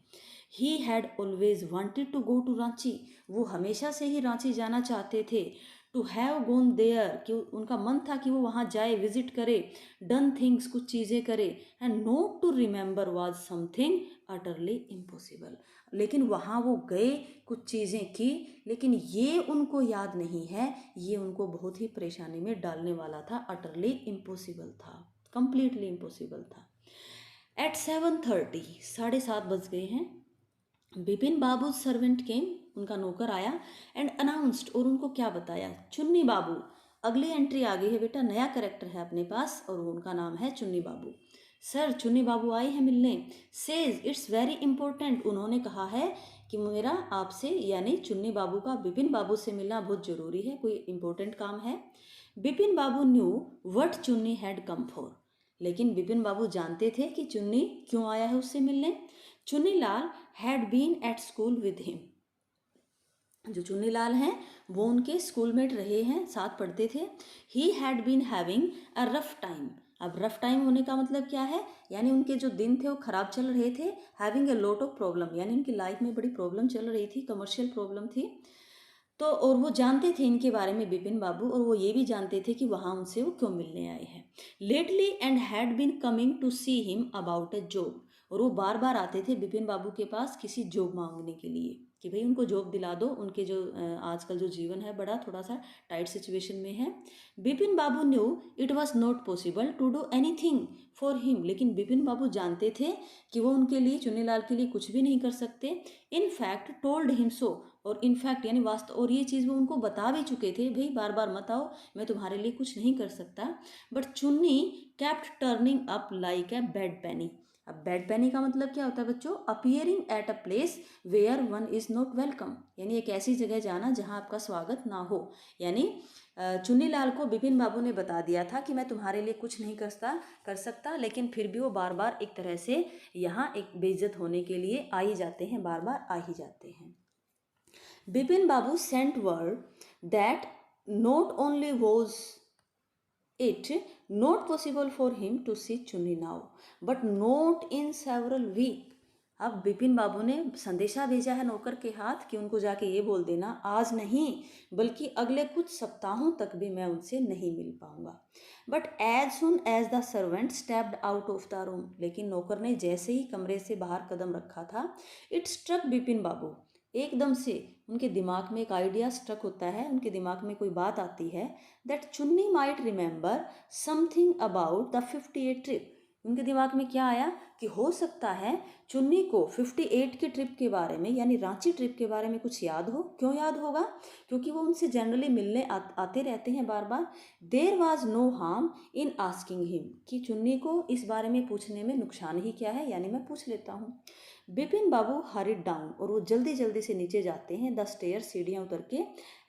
He had always wanted to go to Ranchi, वो हमेशा से ही रांची जाना चाहते थे। टू हैव गोन देयर, कि उनका मन था कि वो वहाँ जाए, विजिट करे। डन थिंग्स, कुछ चीज़ें करे। And not to remember was something utterly impossible, लेकिन वहाँ वो गए, कुछ चीज़ें की, लेकिन ये उनको याद नहीं है, ये उनको बहुत ही परेशानी में डालने वाला था, अटरली इम्पॉसिबल था, कंप्लीटली इम्पॉसिबल था। एट 7:30, 7:30 बज गए हैं। बिपिन बाबू सर्वेंट केम, उनका नौकर आया, एंड अनाउंस्ड, और उनको क्या बताया, चुन्नी बाबू। अगली एंट्री आ गई है बेटा, नया करेक्टर है अपने पास, और उनका नाम है चुन्नी बाबू। सर, चुन्नी बाबू आए हैं मिलने। सेज इट्स वेरी इंपॉर्टेंट, उन्होंने कहा है कि मेरा आपसे, यानी चुन्नी बाबू का बिपिन बाबू से मिलना बहुत ज़रूरी है, कोई इंपॉर्टेंट काम है। बिपिन बाबू न्यू वट चुन्नी हैड कम फॉर, लेकिन बिपिन बाबू जानते थे कि चुन्नी क्यों आया है उससे मिलने। Chunnilal had been at school with him, जो चुन्नीलाल हैं वो उनके स्कूलमेट रहे हैं, साथ पढ़ते थे। He had been having a rough time, अब रफ टाइम होने का मतलब क्या है, यानी उनके जो दिन थे वो खराब चल रहे थे। Having a lot of problem, यानी उनकी लाइफ में बड़ी प्रॉब्लम चल रही थी, कमर्शियल प्रॉब्लम थी। तो और वो जानते थे इनके बारे में बिपिन बाबू, और वो ये भी जानते थे कि वहाँ उनसे वो क्यों मिलने आए हैं। Lately and had been coming to see him about a job, और वो बार बार आते थे बिपिन बाबू के पास किसी जॉब मांगने के लिए, कि भाई उनको जॉब दिला दो, उनके जो आजकल जो जीवन है बड़ा थोड़ा सा टाइट सिचुएशन में है। Bipin babu knew it was not possible to do anything for him, लेकिन बिपिन बाबू जानते थे कि वो उनके लिए, चुन्नीलाल के लिए कुछ भी नहीं कर सकते। In fact told him so, और इनफैक्ट यानी वास्तव, और ये चीज़ वो उनको बता भी चुके थे, भाई बार बार मत आओ, मैं तुम्हारे लिए कुछ नहीं कर सकता। But Chunni kept turning up like a bad penny, अब बेड पेनी का मतलब क्या होता है बच्चों, appearing at a place where one is not welcome, यानी एक ऐसी जगह जाना जहाँ आपका स्वागत ना हो। यानी चुन्नीलाल को बिपिन बाबू ने बता दिया था कि मैं तुम्हारे लिए कुछ नहीं कर सकता, लेकिन फिर भी वो बार बार एक तरह से यहाँ एक बेइज्जत होने के लिए आ ही जाते हैं, बार बार आ ही जाते हैं। Bipin babu sent word that not only was it not possible for him to see Chunni now, but not in several weeks. अब बिपिन बाबू ने संदेशा भेजा है नौकर के हाथ कि उनको जाके ये बोल देना, आज नहीं बल्कि अगले कुछ सप्ताहों तक भी मैं उनसे नहीं मिल पाऊंगा। But as soon as the servant stepped out of the room, लेकिन नौकर ने जैसे ही कमरे से बाहर कदम रखा था, इट स्ट्रक बिपिन बाबू, एकदम से उनके दिमाग में एक आइडिया स्ट्रक होता है, उनके दिमाग में कोई बात आती है, दैट चुन्नी might remember something about the 58 trip. उनके दिमाग में क्या आया कि हो सकता है चुन्नी को 58 के ट्रिप के बारे में, यानी रांची ट्रिप के बारे में कुछ याद हो। क्यों याद होगा, क्योंकि वो उनसे जनरली मिलने आते रहते हैं बार बार। There was no harm in asking him, कि चुन्नी को इस बारे में पूछने में नुकसान ही क्या है, यानी मैं पूछ लेता हूँ। बिपिन बाबू हरिड डाउन, और वो जल्दी जल्दी से नीचे जाते हैं, द स्टेयर, सीढ़ियाँ उतर के,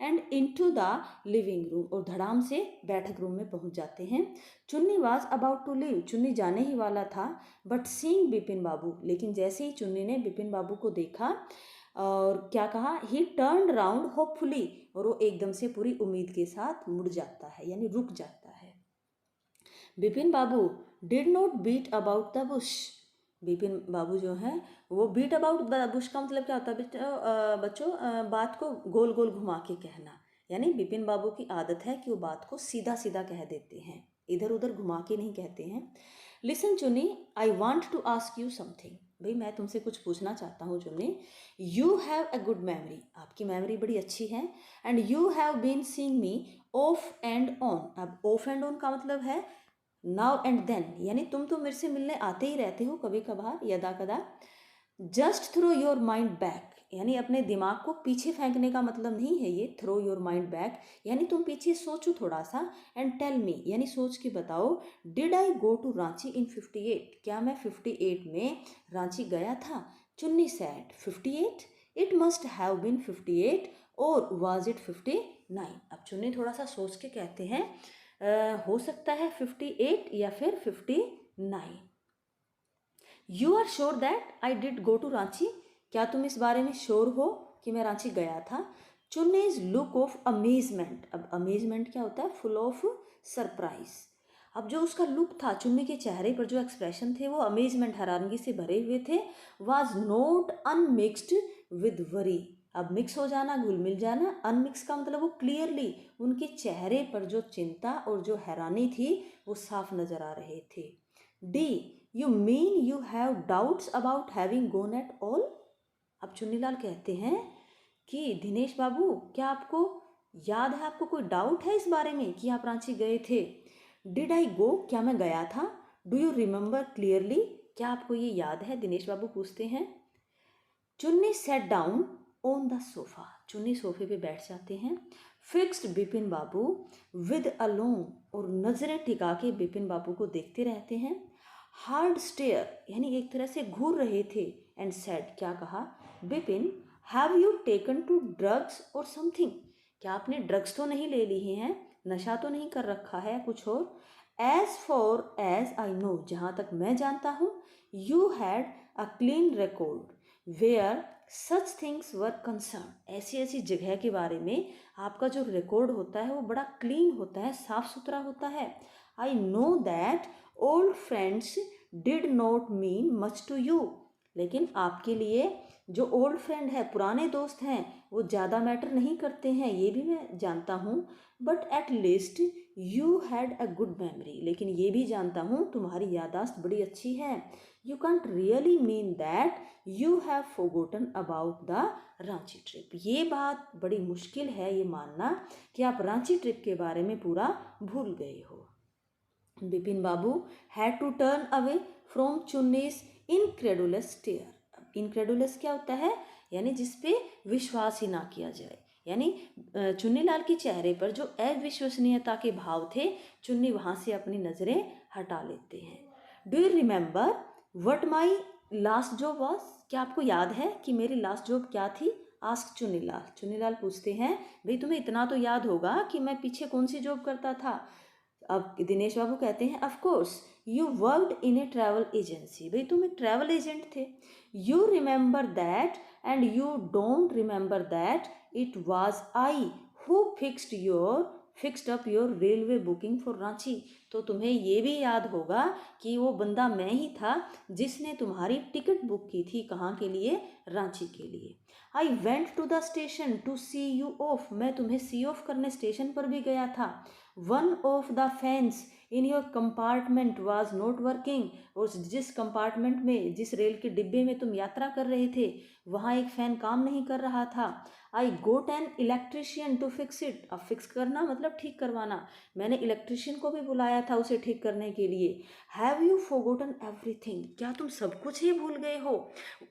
and into the living room, और धड़ाम से बैठक रूम में पहुंच जाते हैं। चुन्नी वाज अबाउट टू लीव, चुन्नी जाने ही वाला था, बट सीइंग बिपिन बाबू, लेकिन जैसे ही चुन्नी ने बिपिन बाबू को देखा और क्या कहा, ही टर्न राउंड होपफुली, और वो एकदम से पूरी उम्मीद के साथ मुड़ जाता है, यानी रुक जाता है। बिपिन बाबू did not beat about the bush, Bipin babu जो हैं वो बीट अबाउट द बुश का मतलब क्या होता है बच्चों, बात को गोल गोल घुमा के कहना, यानी बिपिन बाबू की आदत है कि वो बात को सीधा सीधा कह देते हैं, इधर उधर घुमा के नहीं कहते हैं। Listen Chunni, I want to ask you something, भाई मैं तुमसे कुछ पूछना चाहता हूँ Chunni. You have a good memory, आपकी मेमोरी बड़ी अच्छी है, and you have been seeing me off and on, अब ऑफ एंड ऑन का मतलब है नाउ एंड देन, यानी तुम तो मेरे से मिलने आते ही रहते हो कभी कभार, यदा कदा। Just throw your mind back, यानी अपने दिमाग को पीछे फेंकने का मतलब नहीं है ये, थ्रो योर माइंड बैक, यानी तुम पीछे सोचो थोड़ा सा, एंड टेल मी यानी सोच के बताओ, did I go to Ranchi in 58, क्या मैं 58 में रांची गया था? Chunni said 58, it must have been 58 और वाज इट 59। अब चुन्नी थोड़ा सा सोच के कहते हैं हो सकता है 58 या फिर 59। You are sure that I did go to Ranchi, क्या तुम इस बारे में श्योर हो कि मैं रांची गया था? चुन्नीज लुक ऑफ अमेजमेंट, अब अमेजमेंट क्या होता है? Full of surprise. अब जो उसका लुक था, चुन्नी के चेहरे पर जो एक्सप्रेशन थे वो अमेजमेंट, हैरानगी से भरे हुए थे। Was not unmixed with worry, अब मिक्स हो जाना, घुल मिल जाना, अनमिक्स का मतलब वो क्लियरली उनके चेहरे पर जो चिंता और जो हैरानी थी वो साफ नजर आ रहे थे। डी, you mean you have doubts about having gone at all, अब चुन्नीलाल कहते हैं कि दिनेश बाबू क्या आपको याद है, आपको कोई डाउट है इस बारे में कि आप रांची गए थे? डिड आई गो, क्या मैं गया था? डू यू रिमेंबर क्लियरली, क्या आपको ये याद है? दिनेश बाबू पूछते हैं। चुन्नी set down on the sofa, चुन्नी सोफे पे बैठ जाते हैं। Fixed Bipin Babu with a long, और नजरें टिका के बिपिन बाबू को देखते रहते हैं। हार्ड स्टेयर, यानी एक तरह से घूर रहे थे। एंड सेड, क्या कहा? Bipin, have you taken to drugs or something, क्या आपने ड्रग्स तो नहीं ले लिए हैं, नशा तो नहीं कर रखा है कुछ और? As far as I know, जहाँ तक मैं जानता हूँ, you had a clean record where such things were concerned, ऐसी ऐसी जगह के बारे में आपका जो रिकॉर्ड होता है वो बड़ा क्लीन होता है, साफ सुथरा होता है। I know that old friends did not mean much to you, लेकिन आपके लिए जो ओल्ड फ्रेंड है, पुराने दोस्त हैं, वो ज़्यादा मैटर नहीं करते हैं, ये भी मैं जानता हूँ। But at least you had a good memory, लेकिन ये भी जानता हूँ तुम्हारी याददाश्त बड़ी अच्छी है। You can't really mean that you have forgotten about the Ranchi trip, ये बात बड़ी मुश्किल है ये मानना कि आप रांची ट्रिप के बारे में पूरा भूल गए हो। बिपिन बाबू had to turn away from Chunni's incredulous stare, incredulous क्या होता है? यानी जिसपे विश्वास ही ना किया जाए, यानी चुन्नीलाल के चेहरे पर जो अविश्वसनीयता के भाव थे, चुन्नी वहाँ से अपनी नज़रें हटा लेते हैं। Do you remember what my last job was, क्या आपको याद है कि मेरी लास्ट जॉब क्या थी? आस्क चुन्नीलाल, चुन्नीलाल पूछते हैं भाई तुम्हें इतना तो याद होगा कि मैं पीछे कौन सी जॉब करता था? अब दिनेश बाबू कहते हैं of course you worked in A travel agency, भाई तुम एक ट्रैवल एजेंट थे। You remember that and you don't remember that it was I who fixed up your railway booking for Ranchi, तो तुम्हें ये भी याद होगा कि वो बंदा मैं ही था जिसने तुम्हारी टिकट बुक की थी, कहाँ के लिए? रांची के लिए। I went to the station to see you off, मैं तुम्हें सी ऑफ करने स्टेशन पर भी गया था। One of the fans in your compartment was not working, और जिस कंपार्टमेंट में, जिस रेल के डिब्बे में तुम यात्रा कर रहे थे, वहाँ एक फ़ैन काम नहीं कर रहा था। I got an electrician to fix it, अब फिक्स करना मतलब ठीक करवाना, मैंने इलेक्ट्रिशियन को भी बुलाया था उसे ठीक करने के लिए। हैव यू फॉरगॉटन एवरीथिंग, क्या तुम सब कुछ ही भूल गए हो?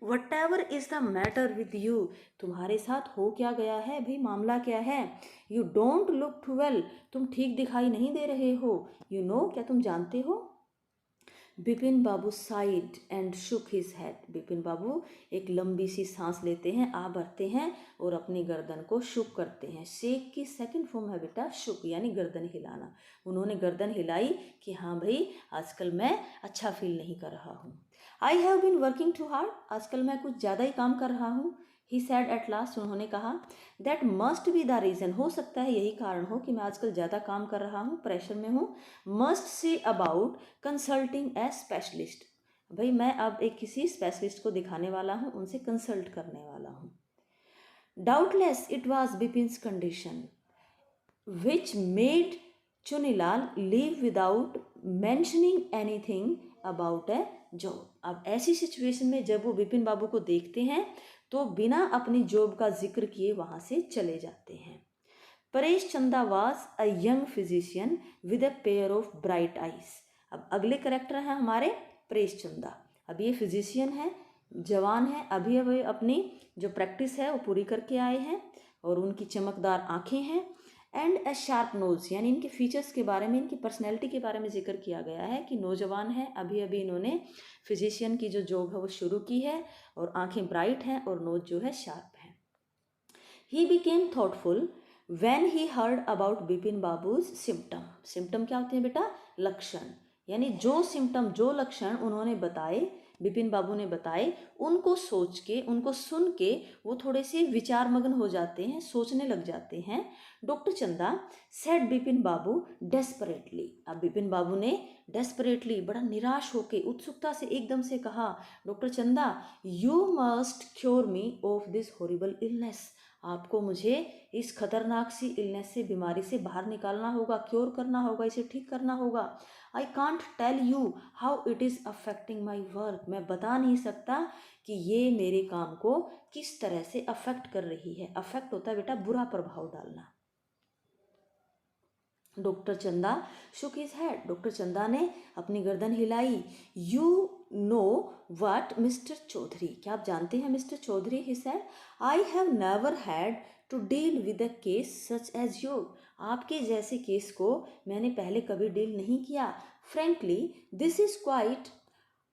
What ever is the matter with you, तुम्हारे साथ हो क्या गया है भाई, मामला क्या है? You don't look too well, तुम ठीक दिखाई नहीं दे रहे हो। यू नो, क्या तुम जानते हो? Bipin Babu sighed and shook his head, Bipin Babu एक लंबी सी सांस लेते हैं, आ भरते हैं और अपनी गर्दन को शुक करते हैं। शेक की सेकंड फॉर्म है बेटा शुक, यानी गर्दन हिलाना। उन्होंने गर्दन हिलाई कि हाँ भाई आजकल मैं अच्छा फील नहीं कर रहा हूँ। I have been working too hard, आजकल मैं कुछ ज़्यादा ही काम कर रहा हूँ। ही सैड एट लास्ट, उन्होंने कहा। That must be the reason, हो सकता है यही कारण हो कि मैं आजकल ज़्यादा काम कर रहा हूँ, प्रेशर में हूँ। Must say about consulting A specialist, भाई मैं अब एक किसी स्पेशलिस्ट को दिखाने वाला हूँ, उनसे कंसल्ट करने वाला हूँ। Doubtless it was Bipin's condition which made Chunilal leave without mentioning anything about a job. अब ऐसी सिचुएशन में जब वो बिपिन बाबू को देखते हैं तो बिना अपनी जॉब का जिक्र किए वहाँ से चले जाते हैं। परेश चंदा was a young physician with a pair of bright eyes, अब अगले करेक्टर हैं हमारे परेश चंदा। अब ये फिजिशियन है, जवान हैं, अभी अभी अपनी जो प्रैक्टिस है वो पूरी करके आए हैं और उनकी चमकदार आंखें हैं। एंड ए शार्प नोज, यानी इनके फीचर्स के बारे में, इनकी पर्सनैलिटी के बारे में जिक्र किया गया है कि नौजवान है, अभी अभी इन्होंने फिजिशियन की जो जॉब है वो शुरू की है और आंखें ब्राइट हैं और नोज जो है शार्प है। He became thoughtful when he heard about Bipin babus symptom. Symptom क्या होते हैं बेटा? लक्षण। यानी जो सिम्टम, जो लक्षण उन्होंने बताए, बिपिन बाबू ने बताए, उनको सोच के, उनको सुन के वो थोड़े से विचारमग्न हो जाते हैं, सोचने लग जाते हैं। डॉक्टर चंदा सेड बिपिन बाबू डेस्परेटली। अब बिपिन बाबू ने डेस्परेटली, बड़ा निराश होके, उत्सुकता से एकदम से कहा, डॉक्टर चंदा you must cure me of this horrible illness. आपको मुझे इस खतरनाक सी इलनेस से, बीमारी से बाहर निकालना होगा, क्योर करना होगा, इसे ठीक करना होगा। I can't tell you how it is affecting my work. मैं बता नहीं सकता कि ये मेरे काम को किस तरह से अफेक्ट कर रही है। अफेक्ट होता है बेटा बुरा प्रभाव डालना। डॉक्टर चंदा शुक हिज हेड। डॉक्टर चंदा ने अपनी गर्दन हिलाई। You know what Mister Chaudhary, क्या आप जानते हैं mister Chaudhary? He said I have never had to deal with a case such as yours. आपके जैसे केस को मैंने पहले कभी डील नहीं किया। Frankly this is quite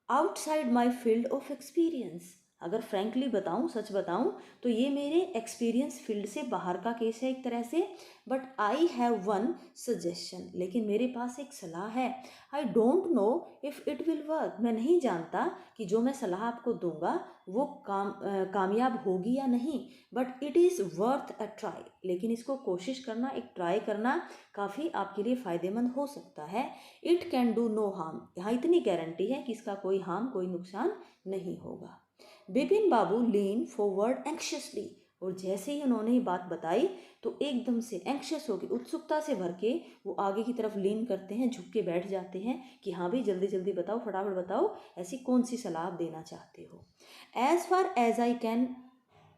outside my field of experience. अगर फ्रैंकली बताऊं, सच बताऊं, तो ये मेरे एक्सपीरियंस फील्ड से बाहर का केस है एक तरह से। But I have one suggestion, लेकिन मेरे पास एक सलाह है। I don't know if it will work. मैं नहीं जानता कि जो मैं सलाह आपको दूंगा वो कामयाब होगी या नहीं। But it is worth a try. लेकिन इसको कोशिश करना, एक ट्राई करना काफ़ी आपके लिए फ़ायदेमंद हो सकता है। It can do no harm. यहाँ इतनी गारंटी है कि इसका कोई हार्म, कोई नुकसान नहीं होगा। बिपिन बाबू लीन फॉरवर्ड एंक्शियसली। और जैसे ही उन्होंने ये बात बताई तो एकदम से एंक्शियस होकर, उत्सुकता से भर के वो आगे की तरफ लीन करते हैं, झुक के बैठ जाते हैं कि हाँ भाई जल्दी जल्दी बताओ, फटाफट बताओ, ऐसी कौन सी सलाह आप देना चाहते हो। As far as I can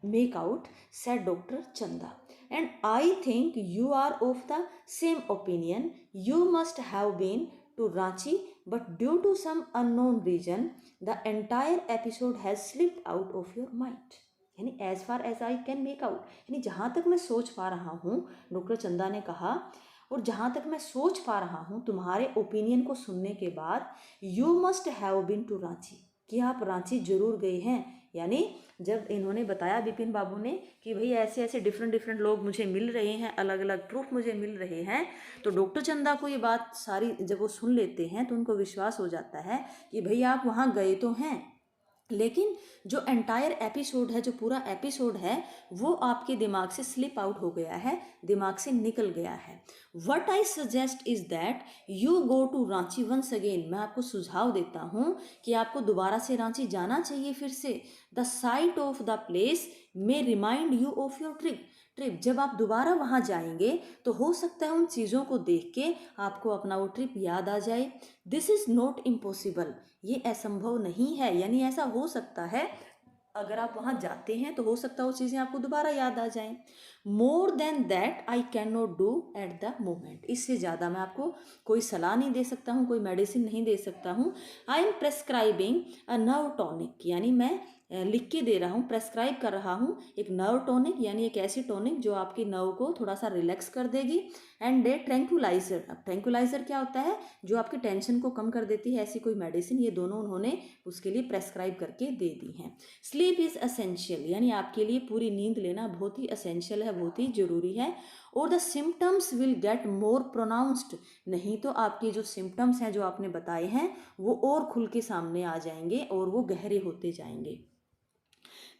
make out said doctor Chanda, and I think you are of the same opinion. You must have been to Ranchi, but due to some unknown reason, the entire episode has slipped out of your mind. यानी as far as I can make out, यानी जहाँ तक मैं सोच पा रहा हूँ, doctor चंदा ने कहा, और जहाँ तक मैं सोच पा रहा हूँ तुम्हारे ओपिनियन को सुनने के बाद, you must have been to Ranchi, कि आप रांची जरूर गए हैं। यानी जब इन्होंने बताया बिपिन बाबू ने कि भाई ऐसे ऐसे डिफरेंट डिफरेंट लोग मुझे मिल रहे हैं, अलग अलग प्रूफ मुझे मिल रहे हैं, तो डॉक्टर चंदा को ये बात सारी जब वो सुन लेते हैं तो उनको विश्वास हो जाता है कि भाई आप वहाँ गए तो हैं, लेकिन जो एंटायर एपिसोड है, जो पूरा एपिसोड है, वो आपके दिमाग से स्लिप आउट हो गया है, दिमाग से निकल गया है। What I suggest is that you go to Ranchi once again. मैं आपको सुझाव देता हूँ कि आपको दोबारा से रांची जाना चाहिए फिर से। The site of the place may remind you of your trip. जब आप दोबारा वहाँ जाएंगे तो हो सकता है उन चीज़ों को देख के आपको अपना वो ट्रिप याद आ जाए। दिस इज़ नॉट इम्पॉसिबल, ये असंभव नहीं है, यानी ऐसा हो सकता है अगर आप वहाँ जाते हैं तो हो सकता है वो चीज़ें आपको दोबारा याद आ जाएं। More than that I can not do at the moment. इससे ज़्यादा मैं आपको कोई सलाह नहीं दे सकता हूँ, कोई मेडिसिन नहीं दे सकता हूँ। I am prescribing a nerve tonic, यानी मैं लिख के दे रहा हूँ, प्रेस्क्राइब कर रहा हूँ एक नर्व टॉनिक, यानी एक ऐसी टॉनिक जो आपकी नर्व को थोड़ा सा रिलैक्स कर देगी। And A tranquilliser. अब ट्रैंक्विलाइजर क्या होता है? जो आपकी टेंशन को कम कर देती है, ऐसी कोई मेडिसिन। ये दोनों उन्होंने उसके लिए प्रेस्क्राइब करके दे दी हैं। स्लीप इज़ असेंशियल, यानी आपके लिए पूरी नींद लेना बहुत ही असेंशियल है, बहुत ही ज़रूरी है। और the symptoms will get more pronounced, नहीं तो आपके जो सिम्टम्स हैं जो आपने बताए हैं वो और खुल के सामने आ जाएंगे और वो गहरे होते जाएंगे।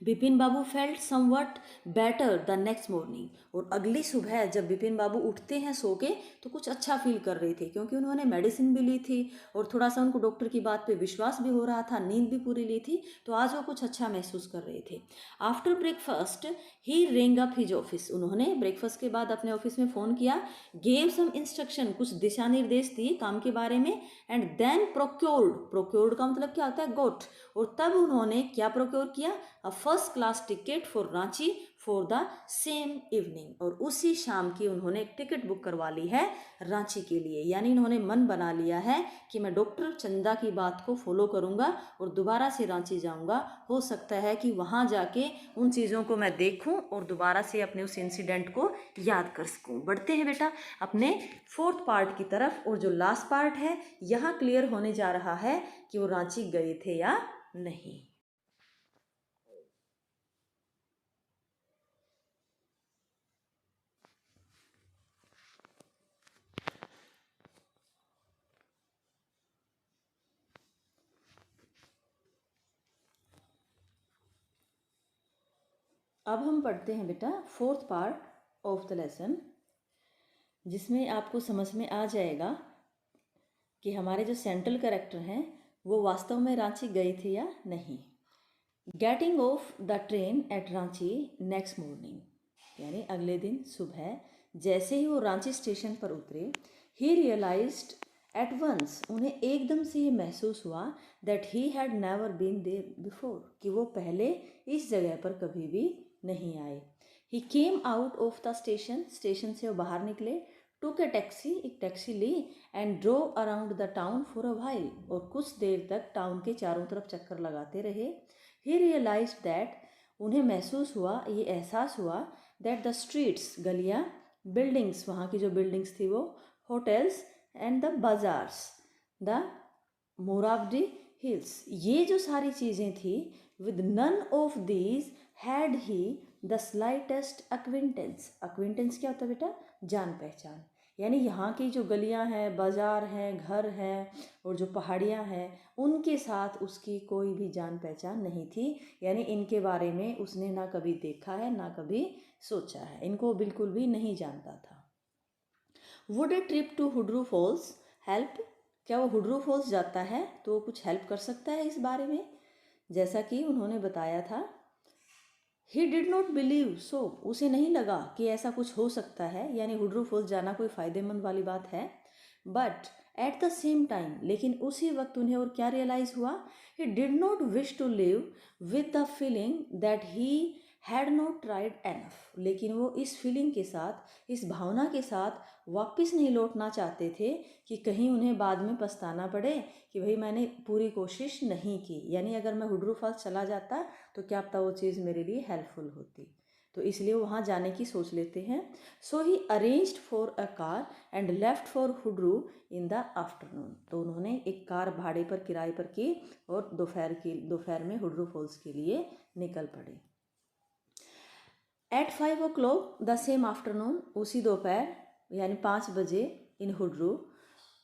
Bipin Babu felt somewhat better the next morning. और अगली सुबह जब बिपिन बाबू उठते हैं सो के तो कुछ अच्छा फील कर रहे थे, क्योंकि उन्होंने मेडिसिन भी ली थी और थोड़ा सा उनको डॉक्टर की बात पे विश्वास भी हो रहा था, नींद भी पूरी ली थी, तो आज वो कुछ अच्छा महसूस कर रहे थे। आफ्टर ब्रेकफास्ट ही रिंग अप हिज ऑफिस। उन्होंने ब्रेकफास्ट के बाद अपने ऑफिस में फ़ोन किया, गेव सम इंस्ट्रक्शन, कुछ दिशा निर्देश दिए काम के बारे में। एंड देन प्रोक्योर्ड का मतलब क्या होता है? गोट। और तब उन्होंने क्या प्रोक्योर किया? A first class ticket for Ranchi for the same evening, और उसी शाम की उन्होंने एक टिकट बुक करवा ली है रांची के लिए। यानी इन्होंने मन बना लिया है कि मैं डॉक्टर चंदा की बात को फॉलो करूँगा और दोबारा से रांची जाऊँगा। हो सकता है कि वहाँ जाके उन चीज़ों को मैं देखूँ और दोबारा से अपने उस इंसिडेंट को याद कर सकूँ। बढ़ते हैं बेटा अपने फोर्थ पार्ट की तरफ, और जो लास्ट पार्ट है यहाँ क्लियर होने जा रहा है कि वो रांची गए थे या नहीं। अब हम पढ़ते हैं बेटा fourth part of the lesson, जिसमें आपको समझ में आ जाएगा कि हमारे जो सेंट्रल कैरेक्टर हैं वो वास्तव में रांची गए थे या नहीं। Getting off the train at Ranchi next morning, यानी अगले दिन सुबह जैसे ही वो रांची स्टेशन पर उतरे, ही रियलाइज्ड एट वंस, उन्हें एकदम से ये महसूस हुआ that he had never been there before, कि वो पहले इस जगह पर कभी भी नहीं आए। He came out of the station, station से वो बाहर निकले, टुक ए टैक्सी, एक टैक्सी ली, and drove around the town for a while, और कुछ देर तक टाउन के चारों तरफ चक्कर लगाते रहे। ही रियलाइज्ड दैट, उन्हें महसूस हुआ, ये एहसास हुआ, दैट द स्ट्रीट्स, गलियाँ, बिल्डिंग्स, वहाँ की जो बिल्डिंग्स थी वो, hotels and the bazaars, the Morabadi hills, ये जो सारी चीज़ें थी, with none of these had he the slightest acquaintance. Acquaintance क्या होता है बेटा? जान पहचान। यानी यहाँ की जो गलियाँ हैं, बाज़ार हैं, घर हैं और जो पहाड़ियाँ हैं, उनके साथ उसकी कोई भी जान पहचान नहीं थी। यानी इनके बारे में उसने ना कभी देखा है ना कभी सोचा है, इनको बिल्कुल भी नहीं जानता था। Would a trip to Hundru Falls help, क्या वो हुड्रू फॉल्स जाता है तो वो कुछ हेल्प कर सकता है इस बारे में? जैसा कि उन्होंने बताया था, ही डिड नॉट बिलीव सो, उसे नहीं लगा कि ऐसा कुछ हो सकता है, यानी हुड्रू फॉल्स जाना कोई फ़ायदेमंद वाली बात है। But at the same time, लेकिन उसी वक्त उन्हें और क्या रियलाइज़ हुआ, he did not wish to live with the feeling that he had not tried enough, लेकिन वो इस फीलिंग के साथ, इस भावना के साथ वापस नहीं लौटना चाहते थे कि कहीं उन्हें बाद में पछताना पड़े कि भाई मैंने पूरी कोशिश नहीं की। यानी अगर मैं हुड्रू फॉल्स चला जाता तो क्या पता वो चीज़ मेरे लिए हेल्पफुल होती, तो इसलिए वहाँ जाने की सोच लेते हैं। So he arranged for a car and left for Hundru in the afternoon, तो उन्होंने एक कार भाड़े पर, किराए पर की और दोपहर में हुड्रू फॉल्स के लिए निकल पड़े। Eight 5 o'clock the same afternoon, उसी दोपहर यानी 5 बजे, in Hundru,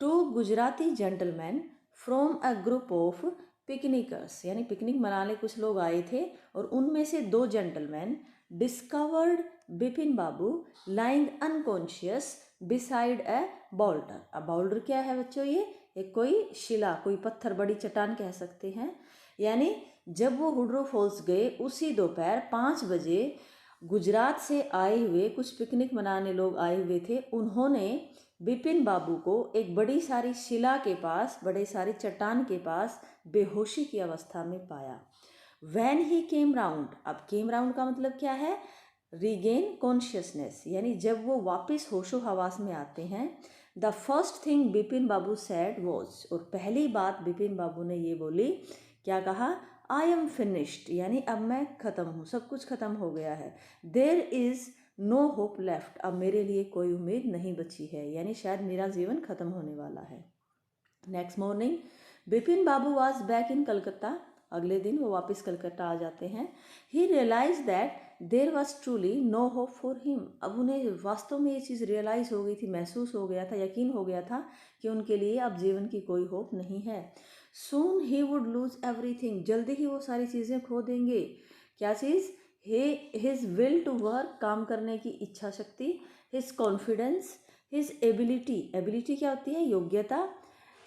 two Gujarati gentleman from a group of picnickers, यानी पिकनिक मनाने कुछ लोग आए थे और उनमें से 2 जेंटलमैन डिस्कवर्ड बिपिन बाबू लाइंग अनकॉन्शियस बिसाइड ए बाउल्डर। अब बाउल्डर क्या है बच्चों? ये एक कोई शिला, कोई पत्थर, बड़ी चट्टान कह सकते हैं। यानी जब वो हुड्रू फॉल्स गए उसी दोपहर 5 बजे गुजरात से आए हुए कुछ पिकनिक मनाने लोग आए हुए थे, उन्होंने बिपिन बाबू को एक बड़ी सारी शिला के पास, बड़े सारी चट्टान के पास बेहोशी की अवस्था में पाया। वैन ही केम राउंड, अब केम राउंड का मतलब क्या है? रीगेन कॉन्शियसनेस, यानी जब वो वापस होशो हवास में आते हैं। The first thing Bipin Babu sad was, और पहली बात बिपिन बाबू ने ये बोली, क्या कहा? आई एम फिनिश्ड, यानी अब मैं ख़त्म हूँ, सब कुछ ख़त्म हो गया है। There is no hope left, अब मेरे लिए कोई उम्मीद नहीं बची है, यानी शायद मेरा जीवन ख़त्म होने वाला है। Next morning Bipin Babu was back in Calcutta, अगले दिन वो वापस कलकत्ता आ जाते हैं। He realise that there was truly no hope for him, अब उन्हें वास्तव में ये चीज़ रियलाइज़ हो गई थी, महसूस हो गया था, यकीन हो गया था कि उनके लिए अब जीवन की कोई होप नहीं है। सून ही वुड लूज एवरीथिंग, जल्दी ही वो सारी चीज़ें खो देंगे। क्या चीज़? हिज विल टू वर्क, काम करने की इच्छा शक्ति, his confidence, his ability, ability क्या होती है? योग्यता,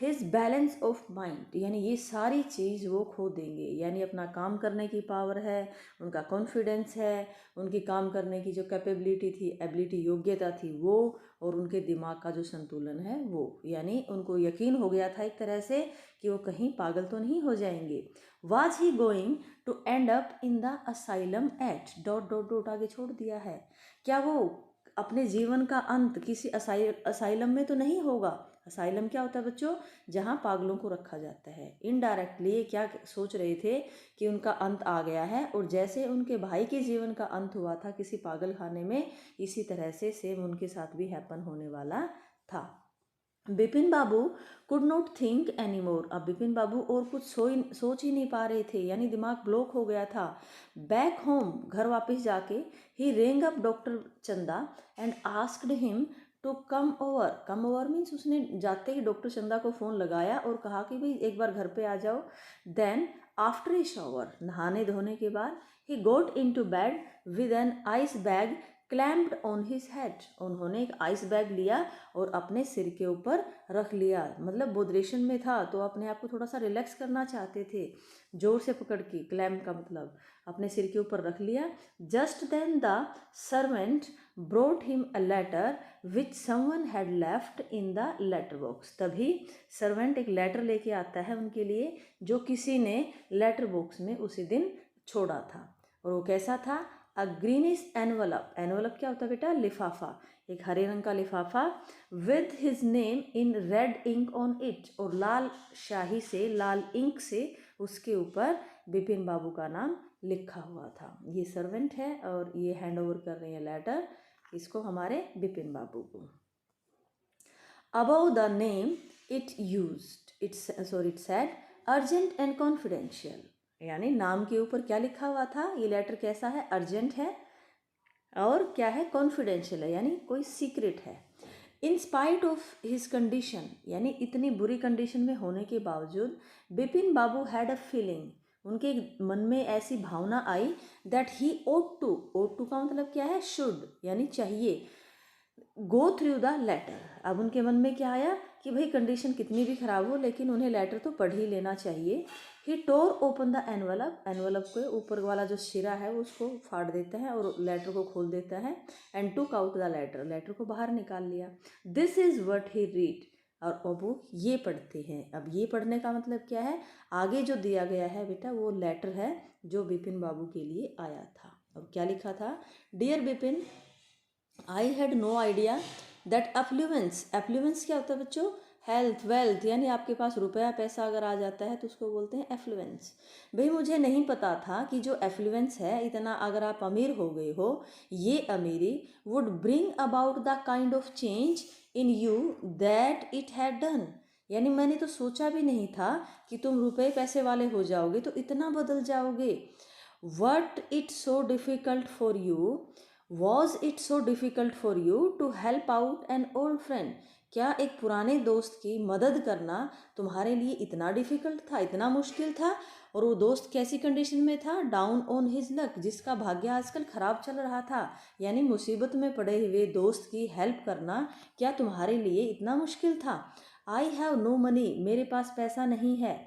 हिज बैलेंस ऑफ माइंड, यानी ये सारी चीज़ वो खो देंगे। यानी अपना काम करने की पावर है, उनका कॉन्फिडेंस है, उनकी काम करने की जो कैपेबिलिटी थी, एबिलिटी, योग्यता थी वो, और उनके दिमाग का जो संतुलन है वो, यानी उनको यकीन हो गया था एक तरह से कि वो कहीं पागल तो नहीं हो जाएंगे। Was he going to end up in the asylum at dot dot dot आगे छोड़ दिया है। क्या वो अपने जीवन का अंत किसी असाइलम में तो नहीं होगा। असाइलम क्या होता है बच्चों, जहाँ पागलों को रखा जाता है। इनडायरेक्टली ये क्या सोच रहे थे कि उनका अंत आ गया है, और जैसे उनके भाई के जीवन का अंत हुआ था किसी पागल खाने में, इसी तरह से सेम उनके साथ भी हैपन होने वाला था। बिपिन बाबू could not think any more. अब बिपिन बाबू और कुछ सोच ही नहीं पा रहे थे, यानी दिमाग ब्लॉक हो गया था। बैक होम, घर वापस जाके, he rang up doctor Chanda and asked him to come over. Come over means उसने जाते ही डॉक्टर चंदा को फ़ोन लगाया और कहा कि भाई एक बार घर पे आ जाओ। देन आफ्टर ए शावर, नहाने धोने के बाद, he got in to bed with an ice bag clamped on his head. उन्होंने एक आइस बैग लिया और अपने सिर के ऊपर रख लिया। मतलब बोधरेशन में था तो अपने आप को थोड़ा सा रिलैक्स करना चाहते थे, जोर से पकड़ के, क्लैम्प का मतलब अपने सिर के ऊपर रख लिया। Just then the servant brought him a letter which someone had left in the letter box. तभी सर्वेंट एक लेटर लेके आता है उनके लिए, जो किसी ने लेटर बॉक्स में उसी दिन छोड़ा था। और वो कैसा था, अ ग्रीनिश एनवलप। एनवलप क्या होता है बेटा, लिफाफा, एक हरे रंग का लिफाफा, with his name in red ink on it. और लाल शाही से, लाल इंक से उसके ऊपर बिपिन बाबू का नाम लिखा हुआ था। ये सर्वेंट है और ये हैंड ओवर कर रहे हैं लेटर इसको हमारे बिपिन बाबू को। Above the name it used it said urgent and confidential. यानी नाम के ऊपर क्या लिखा हुआ था, ये लेटर कैसा है, अर्जेंट है और क्या है, कॉन्फिडेंशियल है, यानी कोई सीक्रेट है। In spite of his condition, यानी इतनी बुरी कंडीशन में होने के बावजूद, बिपिन बाबू हैड अ फीलिंग, उनके मन में ऐसी भावना आई, दैट ही ought टू का मतलब क्या है, शुड, यानी चाहिए, गो थ्रू द लेटर। अब उनके मन में क्या आया कि भाई कंडीशन कितनी भी खराब हो लेकिन उन्हें लेटर तो पढ़ ही लेना चाहिए। ही टोर ओपन द एनवलप, एनवलप के ऊपर वाला जो सिरा है वो उसको फाड़ देता है और लेटर को खोल देता है। And took out the letter, letter को बाहर निकाल लिया। This is what he read, और अब वो ये पढ़ते हैं। अब ये पढ़ने का मतलब क्या है, आगे जो दिया गया है बेटा वो लेटर है जो बिपिन बाबू के लिए आया था। अब क्या लिखा था, dear Bipin, I had no idea that affluence, affluence क्या होता है बच्चों, हेल्थ, वेल्थ, यानी आपके पास रुपया पैसा अगर आ जाता है तो उसको बोलते हैं एफ्लुएंस। भाई मुझे नहीं पता था कि जो एफ्लुएंस है, इतना अगर आप अमीर हो गए हो, ये अमीरी would bring about the kind of change in you that it had done. यानी मैंने तो सोचा भी नहीं था कि तुम रुपए पैसे वाले हो जाओगे तो इतना बदल जाओगे। What it so difficult for you, was it so difficult for you to help out an old friend. क्या एक पुराने दोस्त की मदद करना तुम्हारे लिए इतना डिफ़िकल्ट था, इतना मुश्किल था। और वो दोस्त कैसी कंडीशन में था, डाउन ऑन हिज लक, जिसका भाग्य आजकल ख़राब चल रहा था। यानी मुसीबत में पड़े हुए दोस्त की हेल्प करना क्या तुम्हारे लिए इतना मुश्किल था। आई हैव नो मनी, मेरे पास पैसा नहीं है।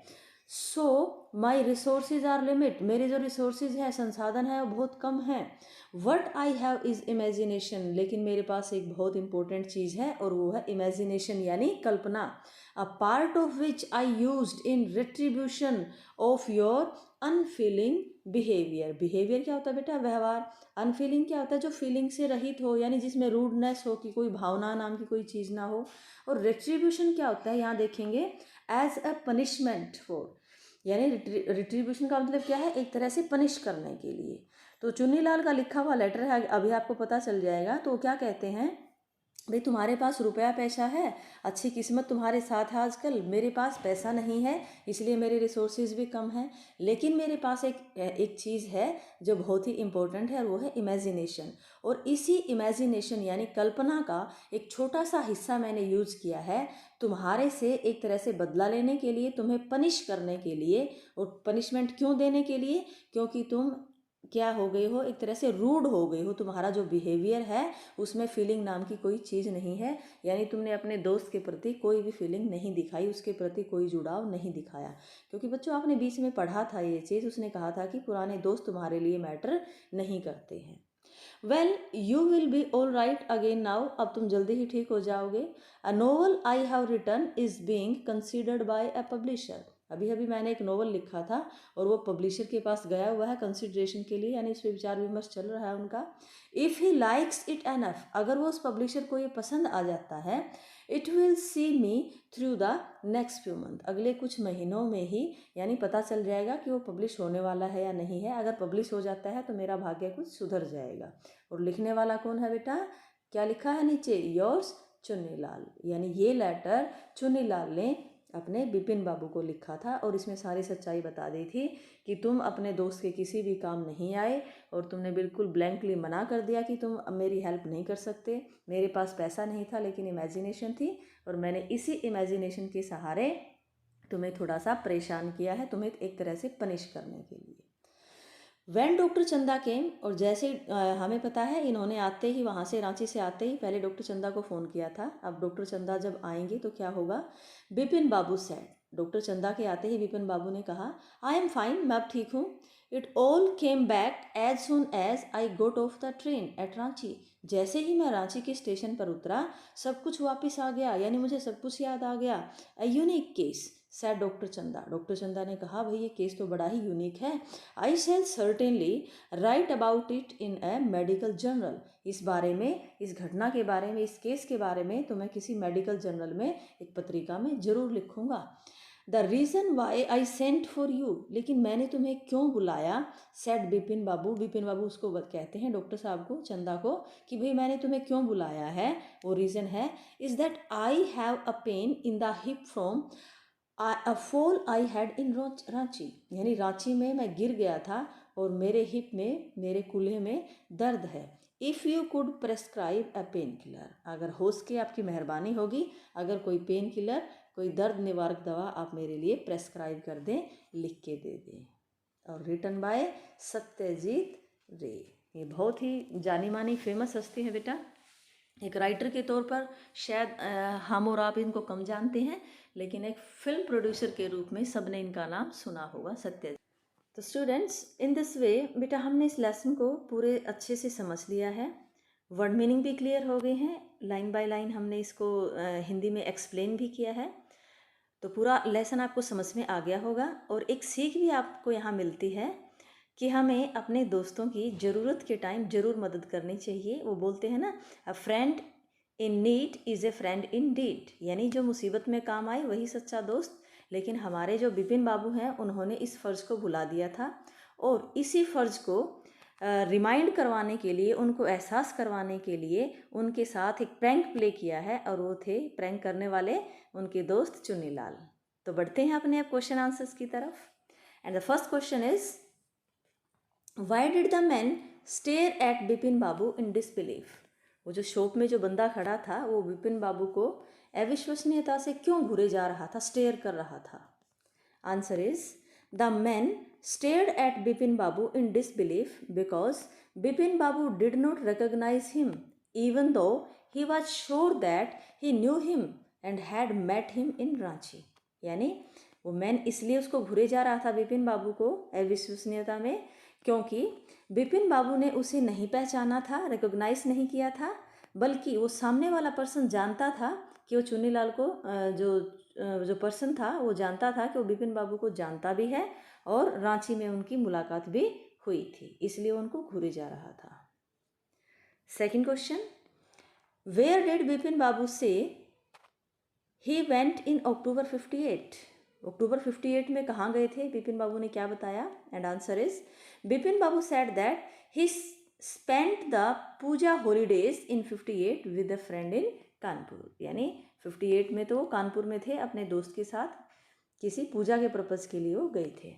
सो माई रिसोर्सेज आर लिमिट, मेरे जो रिसोर्सेज हैं, संसाधन है, वो बहुत कम हैं। What I have is imagination, लेकिन मेरे पास एक बहुत इंपॉर्टेंट चीज़ है और वो है इमेजिनेशन, यानी कल्पना। A part of which I used in retribution of your unfeeling behaviour. Behaviour क्या होता है बेटा, व्यवहार। अनफीलिंग क्या होता है, जो फीलिंग से रहित हो, यानी जिसमें रूडनेस हो, कि कोई भावना नाम की कोई चीज़ ना हो। और रिट्रीब्यूशन क्या होता है, यहाँ देखेंगे, एज अ पनिशमेंट फॉर, यानी रिट्रीब्यूशन का मतलब क्या है, एक तरह से पनिश करने के लिए। तो चुन्नीलाल का लिखा हुआ लेटर है, अभी आपको पता चल जाएगा। तो क्या कहते हैं, भाई तुम्हारे पास रुपया पैसा है, अच्छी किस्मत तुम्हारे साथ है आजकल, मेरे पास पैसा नहीं है, इसलिए मेरे रिसोर्सेज भी कम हैं। लेकिन मेरे पास एक चीज़ है जो बहुत ही इम्पोर्टेंट है और वो है इमेजिनेशन। और इसी इमेजिनेशन यानी कल्पना का एक छोटा सा हिस्सा मैंने यूज़ किया है तुम्हारे से एक तरह से बदला लेने के लिए, तुम्हें पनिश करने के लिए। और पनिशमेंट क्यों देने के लिए, क्योंकि तुम क्या हो गए हो, एक तरह से रूड हो गए हो, तुम्हारा जो बिहेवियर है उसमें फीलिंग नाम की कोई चीज़ नहीं है। यानी तुमने अपने दोस्त के प्रति कोई भी फीलिंग नहीं दिखाई, उसके प्रति कोई जुड़ाव नहीं दिखाया। क्योंकि बच्चों आपने बीच में पढ़ा था ये चीज़, उसने कहा था कि पुराने दोस्त तुम्हारे लिए मैटर नहीं करते हैं। Well you will be all right again now, अब तुम जल्दी ही ठीक हो जाओगे। A novel I have written is being considered by a publisher, अभी अभी मैंने एक नोवेल लिखा था और वो पब्लिशर के पास गया हुआ है कंसिडरेशन के लिए, यानी इस पर विचार विमर्श चल रहा है उनका। If he likes it enough, अगर वो उस पब्लिशर को ये पसंद आ जाता है, it will see me through the next few month, अगले कुछ महीनों में ही, यानी पता चल जाएगा कि वो पब्लिश होने वाला है या नहीं है। अगर पब्लिश हो जाता है तो मेरा भाग्य कुछ सुधर जाएगा। और लिखने वाला कौन है बेटा? क्या लिखा है नीचे? योर्स चुन्नीलाल, यानी ये लेटर चुन्नीलाल ने अपने बिपिन बाबू को लिखा था और इसमें सारी सच्चाई बता दी थी कि तुम अपने दोस्त के किसी भी काम नहीं आए और तुमने बिल्कुल ब्लैंकली मना कर दिया कि तुम अब मेरी हेल्प नहीं कर सकते। मेरे पास पैसा नहीं था लेकिन इमेजिनेशन थी और मैंने इसी इमेजिनेशन के सहारे तुम्हें थोड़ा सा परेशान किया है, तुम्हें एक तरह से पनिश करने के लिए। वैन डॉक्टर चंदा केम, और जैसे हमें पता है इन्होंने आते ही, वहाँ से रांची से आते ही पहले डॉक्टर चंदा को फ़ोन किया था। अब डॉक्टर चंदा जब आएंगे तो क्या होगा? बिपिन बाबू सेड, डॉक्टर चंदा के आते ही बिपिन बाबू ने कहा, आई एम फाइन, मैं अब ठीक हूँ। It all came back as soon as I got off the train at Ranchi, जैसे ही मैं रांची के स्टेशन पर उतरा सब कुछ वापस आ गया, यानी मुझे सब कुछ याद आ गया। A unique case sad doctor चंदा, डॉक्टर चंदा ने कहा, भाई ये केस तो बड़ा ही यूनिक है। I shall certainly write about it in a medical journal, इस बारे में, इस घटना के बारे में, इस केस के बारे में तो मैं किसी मेडिकल जर्नल में, एक पत्रिका में ज़रूर लिखूंगा। The reason why I sent for you, लेकिन मैंने तुम्हें क्यों बुलाया, सेड बिपिन बाबू, बिपिन बाबू उसको कहते हैं डॉक्टर साहब को, चंदा को, कि भाई मैंने तुम्हें क्यों बुलाया है, वो रीज़न है, is that I have a pain in the hip from a fall I had in Ranchi, यानी रांची में मैं गिर गया था और मेरे हिप में, मेरे कूल्हे में दर्द है। If you could prescribe a pain killer, अगर हो सके आपकी मेहरबानी होगी, अगर कोई पेन किलर, कोई दर्द निवारक दवा आप मेरे लिए प्रेस्क्राइब कर दें, लिख के दे दें। और रिटन बाय सत्यजीत रे, ये बहुत ही जानी मानी फेमस हस्ती है बेटा। एक राइटर के तौर पर शायद हम और आप इनको कम जानते हैं, लेकिन एक फिल्म प्रोड्यूसर के रूप में सबने इनका नाम सुना होगा, सत्यजीत। तो स्टूडेंट्स, इन दिस वे बेटा हमने इस लेसन को पूरे अच्छे से समझ लिया है, वर्ड मीनिंग भी क्लियर हो गए हैं, लाइन बाय लाइन हमने इसको हिंदी में एक्सप्लेन भी किया है, तो पूरा लेसन आपको समझ में आ गया होगा। और एक सीख भी आपको यहाँ मिलती है कि हमें अपने दोस्तों की ज़रूरत के टाइम ज़रूर मदद करनी चाहिए। वो बोलते हैं ना, a friend in need is a friend indeed, यानी जो मुसीबत में काम आए वही सच्चा दोस्त। लेकिन हमारे जो बिपिन बाबू हैं उन्होंने इस फ़र्ज़ को भुला दिया था और इसी फ़र्ज़ को रिमाइंड करवाने के लिए, उनको एहसास करवाने के लिए उनके साथ एक प्रैंक प्ले किया है, और वो थे प्रैंक करने वाले उनके दोस्त चुन्नीलाल। तो बढ़ते हैं अपने अब क्वेश्चन आंसर्स की तरफ। And the first question is, why did the man stare at Bipin Babu in disbelief, वो जो शॉप में जो बंदा खड़ा था वो बिपिन बाबू को अविश्वसनीयता से क्यों घूरे जा रहा था, स्टेयर कर रहा था? Answer is, the man stared at Bipin Babu in disbelief because Bipin Babu did not recognize him even though he was sure that he knew him and had met him in Ranchi, यानी वो मैन इसलिए उसको घूरे जा रहा था बिपिन बाबू को अविश्वसनीयता में, क्योंकि बिपिन बाबू ने उसे नहीं पहचाना था, रिकॉग्नाइज नहीं किया था, बल्कि वो सामने वाला पर्सन जानता था कि वो चुन्नीलाल को जो पर्सन था वो जानता था कि वो बिपिन बाबू को जानता भी है और रांची में उनकी मुलाकात भी हुई थी, इसलिए उनको घूरे जा रहा था। Second question, where did Bipin Babu say he went in अक्टूबर 58, अक्टूबर 58 में कहाँ गए थे, बिपिन बाबू ने क्या बताया? And answer is, Bipin Babu said that he spent the puja holidays in 58 with a friend in Kanpur, यानी 58 में तो वो कानपुर में थे, अपने दोस्त के साथ किसी पूजा के पर्पज़ के लिए वो गए थे।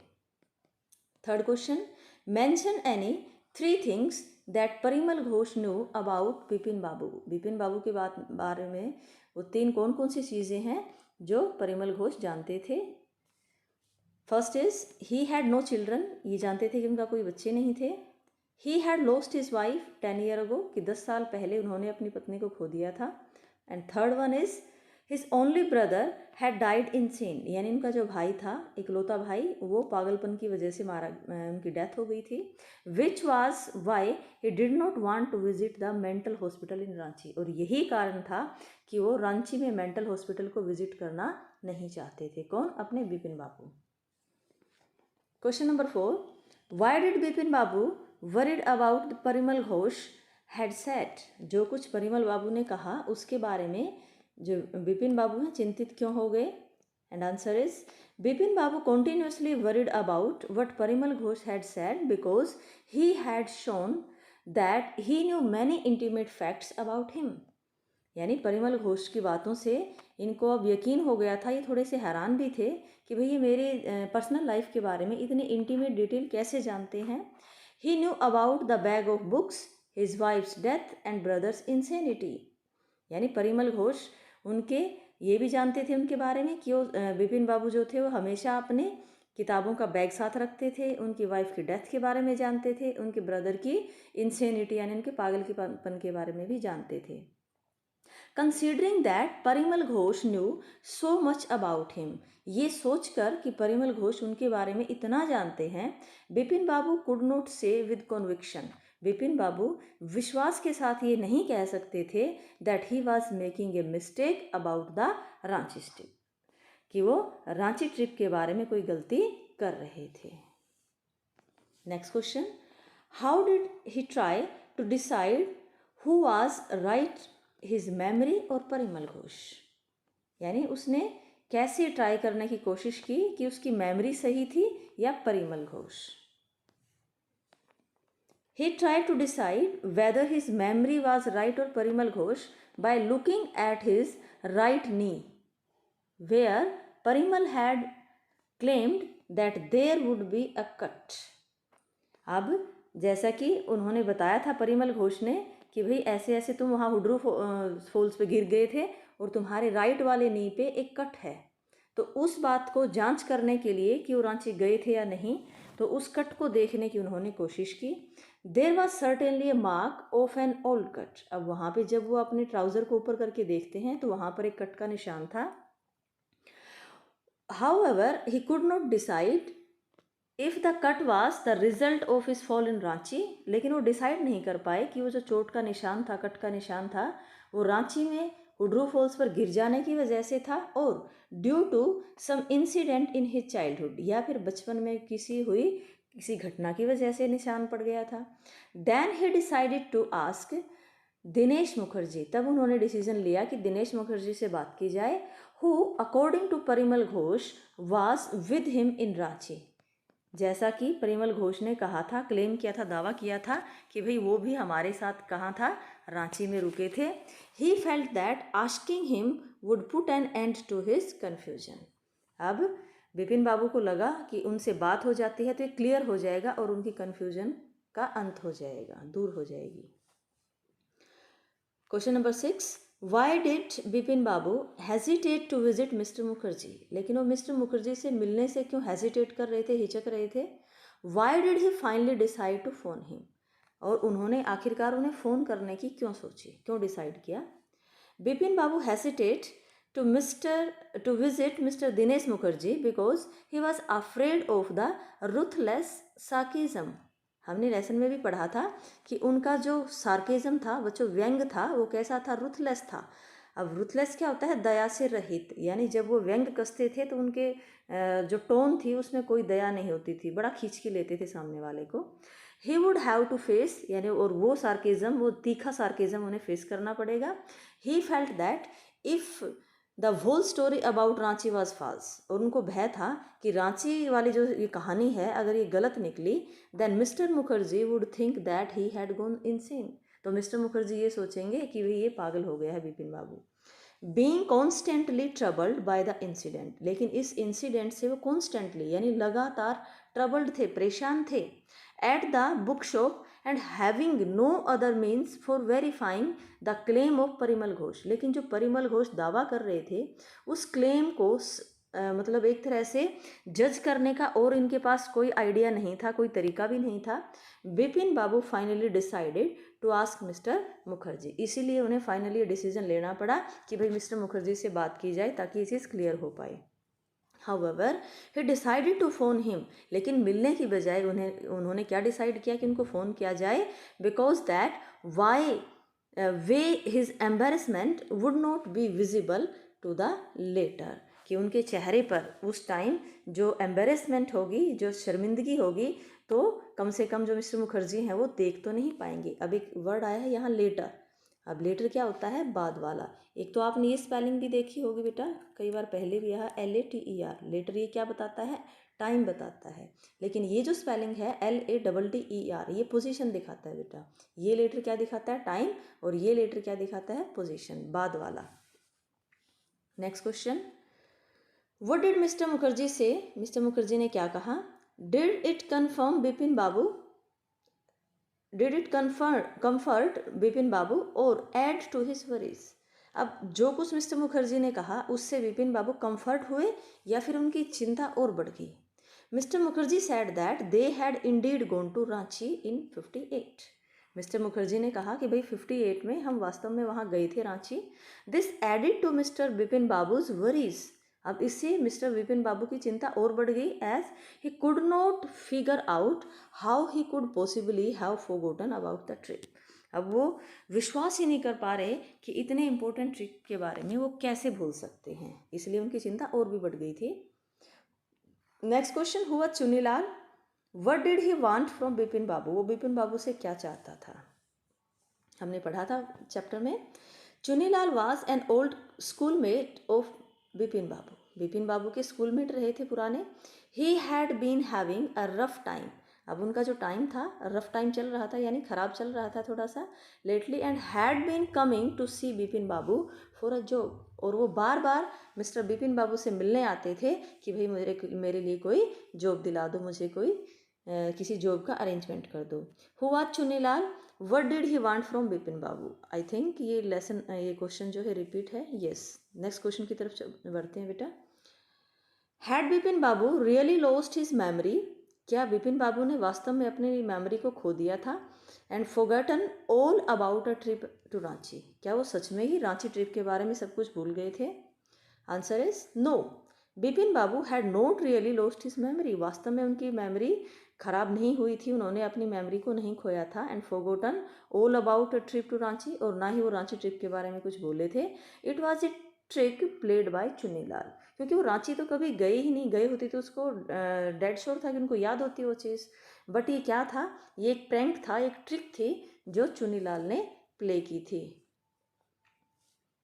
Third question, mention any 3 things that Parimal Ghosh knew about Bipin Babu, Bipin Babu के बारे में वो 3 कौन कौन सी चीज़ें हैं जो परिमल घोष जानते थे? First is, he had no children, ये जानते थे कि उनका कोई बच्चे नहीं थे। He had lost his wife 10 year ago, कि 10 साल पहले उन्होंने अपनी पत्नी को खो दिया था। And third one is, his only brother had died insane, यानी उनका जो भाई था, इकलौता भाई, वो पागलपन की वजह से उनकी डेथ हो गई थी। Which was why he did not want to visit the mental hospital in Ranchi, और यही कारण था कि वो रांची में मेंटल हॉस्पिटल को विजिट करना नहीं चाहते थे। कौन? अपने Bipin Babu. Question number 4, why did Bipin Babu worried about the Parimal Ghosh had set? जो कुछ परिमल बाबू ने कहा उसके बारे में जो बिपिन बाबू हैं चिंतित क्यों हो गए? And answer is, Bipin Babu continuously worried about what Parimal Ghosh had said because he had shown that he knew many intimate facts about him. यानी परिमल घोष की बातों से इनको अब यकीन हो गया था, ये थोड़े से हैरान भी थे कि भाई ये मेरे पर्सनल लाइफ के बारे में इतनी इंटीमेट डिटेल कैसे जानते हैं. He knew about the bag of books, his wife's death and brother's insanity. यानी परिमल घोष उनके ये भी जानते थे उनके बारे में कि वो बिपिन बाबू जो थे वो हमेशा अपने किताबों का बैग साथ रखते थे, उनकी वाइफ की डेथ के बारे में जानते थे, उनके ब्रदर की इंसेनिटी यानी उनके पागलपन के बारे में भी जानते थे. Considering that Parimal Ghosh new so much about him, ये सोचकर कि परिमल घोष उनके बारे में इतना जानते हैं, बिपिन बाबू कुड नॉट से विद कॉन्विक्शन, बिपिन बाबू विश्वास के साथ ये नहीं कह सकते थे that he was making a mistake about the Ranchi trip, कि वो रांची ट्रिप के बारे में कोई गलती कर रहे थे. Next question, how did he try to decide who was right, his memory और परिमल घोष? यानी उसने कैसे ट्राई करने की कोशिश की कि उसकी मेमोरी सही थी या Parimal Ghosh? He tried to decide whether his memory was right or Parimal Ghosh by looking at his right knee, where Parimal had claimed that there would be a cut. अब जैसा कि उन्होंने बताया था परिमल घोष ने कि भाई ऐसे ऐसे तुम वहाँ हुड्रू फॉल्स पे गिर गए थे और तुम्हारे राइट वाले नी पे एक कट है, तो उस बात को जांच करने के लिए कि वो रांची गए थे या नहीं, तो उस कट को देखने की उन्होंने कोशिश की. There was certainly A mark of an old cut. अब वहाँ पे जब वो अपने ट्राउज़र को ऊपर करके देखते हैं तो वहाँ पर एक कट का निशान था. However he could not decide if the cut was the result of his fall in Ranchi, लेकिन वो डिसाइड नहीं कर पाए कि वो जो चोट का निशान था, कट का निशान था, वो रांची में हुड्रू फॉल्स पर गिर जाने की वजह से था और due to some incident in his childhood, या फिर बचपन में किसी घटना की वजह से निशान पड़ गया था. Then he decided to ask Dinesh Mukherjee, तब उन्होंने डिसीजन लिया कि दिनेश मुखर्जी से बात की जाए, who according to Parimal Ghosh was with him in Ranchi. जैसा कि परिमल घोष ने कहा था, क्लेम किया था, दावा किया था कि भाई वो भी हमारे साथ कहाँ था, रांची में रुके थे. He felt that asking him would put an end to his confusion. अब बिपिन बाबू को लगा कि उनसे बात हो जाती है तो ये क्लियर हो जाएगा और उनकी कन्फ्यूजन का अंत हो जाएगा, दूर हो जाएगी. Question number 6, why did Bipin Babu hesitate to visit mister Mukherjee? लेकिन वो मिस्टर मुखर्जी से मिलने से क्यों हेजिटेट कर रहे थे, हिचक रहे थे? Why did he finally decide to phone him? और उन्होंने आखिरकार उन्हें फ़ोन करने की क्यों सोची, क्यों डिसाइड किया? Bipin Babu hesitate to visit Mr. Dinesh Mukherjee because he was afraid of the ruthless sarcasm. हमने लेसन में भी पढ़ा था कि उनका जो सार्केज़म था, वो जो व्यंग था, वो कैसा था, रुथलेस था. अब रुथलेस क्या होता है, दया से रहित, यानी जब वो व्यंग कसते थे तो उनके जो टोन थी उसमें कोई दया नहीं होती थी, बड़ा खींच के लेते थे सामने वाले को. He would have to face, यानी और वो सार्केज़म, वो तीखा सार्केज़म उन्हें फेस करना पड़ेगा. He felt that if the whole story about Ranchi was false, और उनको भय था कि रांची वाली जो ये कहानी है अगर ये गलत निकली, then mister Mukherjee would think that he had gone insane, तो मिस्टर मुखर्जी ये सोचेंगे कि भाई ये पागल हो गया है Bipin Babu. Being constantly troubled by the incident, लेकिन इस इंसिडेंट से वो कॉन्स्टेंटली यानी लगातार ट्रबल्ड थे, परेशान थे. At the book shop and having no other means for verifying the claim of Parimal Ghosh, लेकिन जो परिमल घोष दावा कर रहे थे उस क्लेम को मतलब एक तरह से जज करने का और इनके पास कोई आइडिया नहीं था, कोई तरीका भी नहीं था. Bipin Babu finally decided to ask mister Mukherjee, इसीलिए उन्हें फाइनली डिसीजन लेना पड़ा कि भाई मिस्टर मुखर्जी से बात की जाए ताकि ये चीज़ क्लियर हो पाए. However, he decided to phone him, लेकिन मिलने की बजाय उन्होंने क्या डिसाइड किया कि उनको फ़ोन किया जाए, because that way his embarrassment would not be visible to the later, कि उनके चेहरे पर उस टाइम जो एम्बेरसमेंट होगी, जो शर्मिंदगी होगी, तो कम से कम जो मिस्टर मुखर्जी हैं वो देख तो नहीं पाएंगे। अब एक वर्ड आया है यहाँ लेटर। अब लेटर क्या होता है? बाद वाला। एक तो आपने ये स्पेलिंग भी देखी होगी बेटा, कई बार पहले भी यहाँ LATER। लेटर ये क्या बताता है? टाइम बताता है। लेकिन ये जो स्पेलिंग है LATTER, ये पोजीशन दिखाता है बेटा। ये लेटर क्या दिखाता है? टाइम। और ये लेटर क्या दिखाता है? पोजीशन, बाद वाला। Next question, what did mister Mukherjee say? Mister Mukherjee ने क्या कहा? Did it confirm Bipin Babu? Did it comfort Bipin Babu और एड टू हिज वरीज? अब जो कुछ मिस्टर मुखर्जी ने कहा उससे बिपिन बाबू कंफर्ट हुए या फिर उनकी चिंता और बढ़ गई? Mister Mukherjee said that they had indeed gone to Ranchi in 58। Mister Mukherjee ने कहा कि भाई 58 में हम वास्तव में वहाँ गए थे Ranchi. This added to mister Bipin Babu's worries. अब इससे मिस्टर विपिन बाबू की चिंता और बढ़ गई, as he could not figure out how he could possibly have forgotten about the trip. अब वो विश्वास ही नहीं कर पा रहे कि इतने इंपॉर्टेंट ट्रिप के बारे में वो कैसे भूल सकते हैं, इसलिए उनकी चिंता और भी बढ़ गई थी। नेक्स्ट क्वेश्चन, हुआ Chunilal, what did he want from Bipin Babu? वो बिपिन बाबू से क्या चाहता था? हमने पढ़ा था चैप्टर में। Chunilal was an old schoolmate of Bipin Babu. Bipin Babu के स्कूलमेट रहे थे पुराने। He had been having a rough time. अब उनका जो टाइम था, रफ टाइम चल रहा था, यानी ख़राब चल रहा था थोड़ा सा, lately, and had been coming to see Bipin Babu for a job. और वो बार बार मिस्टर बिपिन बाबू से मिलने आते थे कि भाई मेरे लिए कोई जॉब दिला दो, मुझे कोई किसी जॉब का अरेंजमेंट कर दो। हुआ Chunilal, what did he want from Bipin Babu? I think ये लेसन, ये क्वेश्चन जो है रिपीट है। यस, नेक्स्ट क्वेश्चन की तरफ बढ़ते हैं बेटा। Had Bipin Babu really lost his memory? क्या बिपिन बाबू ने वास्तव में अपनी मेमोरी को खो दिया था? And forgotten all about a trip to Ranchi? क्या वो सच में ही रांची ट्रिप के बारे में सब कुछ भूल गए थे? Answer is no, Bipin Babu had not really lost his memory. वास्तव में उनकी मेमोरी खराब नहीं हुई थी, उन्होंने अपनी मेमोरी को नहीं खोया था। And forgotten all about a trip to Ranchi, और ना ही वो रांची ट्रिप के बारे में कुछ बोले थे। It was a trick played by Chunilal, क्योंकि वो रांची तो कभी गए ही नहीं, गए होते तो उसको डेड श्योर था कि उनको याद होती वो चीज़। बट ये क्या था? ये एक प्रैंक था, एक ट्रिक थी जो चुनीलाल ने प्ले की थी।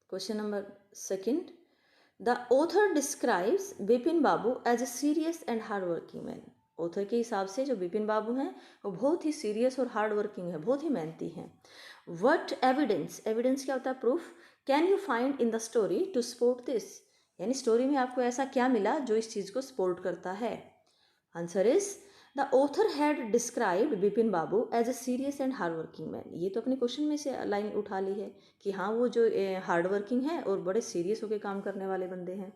Question number second, the author describes Bipin Babu as a serious and hard working man. Author के हिसाब से जो बिपिन बाबू हैं वो बहुत ही सीरियस और हार्ड वर्किंग है, बहुत ही मेहनती हैं। वट एविडेंस, एविडेंस क्या होता है? Proof. Can you find in the story to support this? यानी स्टोरी में आपको ऐसा क्या मिला जो इस चीज़ को सपोर्ट करता है? Answer is the author had described Bipin Babu as a serious and hard working man. ये तो अपने क्वेश्चन में से लाइन उठा ली है कि हाँ वो जो हार्ड वर्किंग है और बड़े सीरियस होकर काम करने वाले बंदे हैं।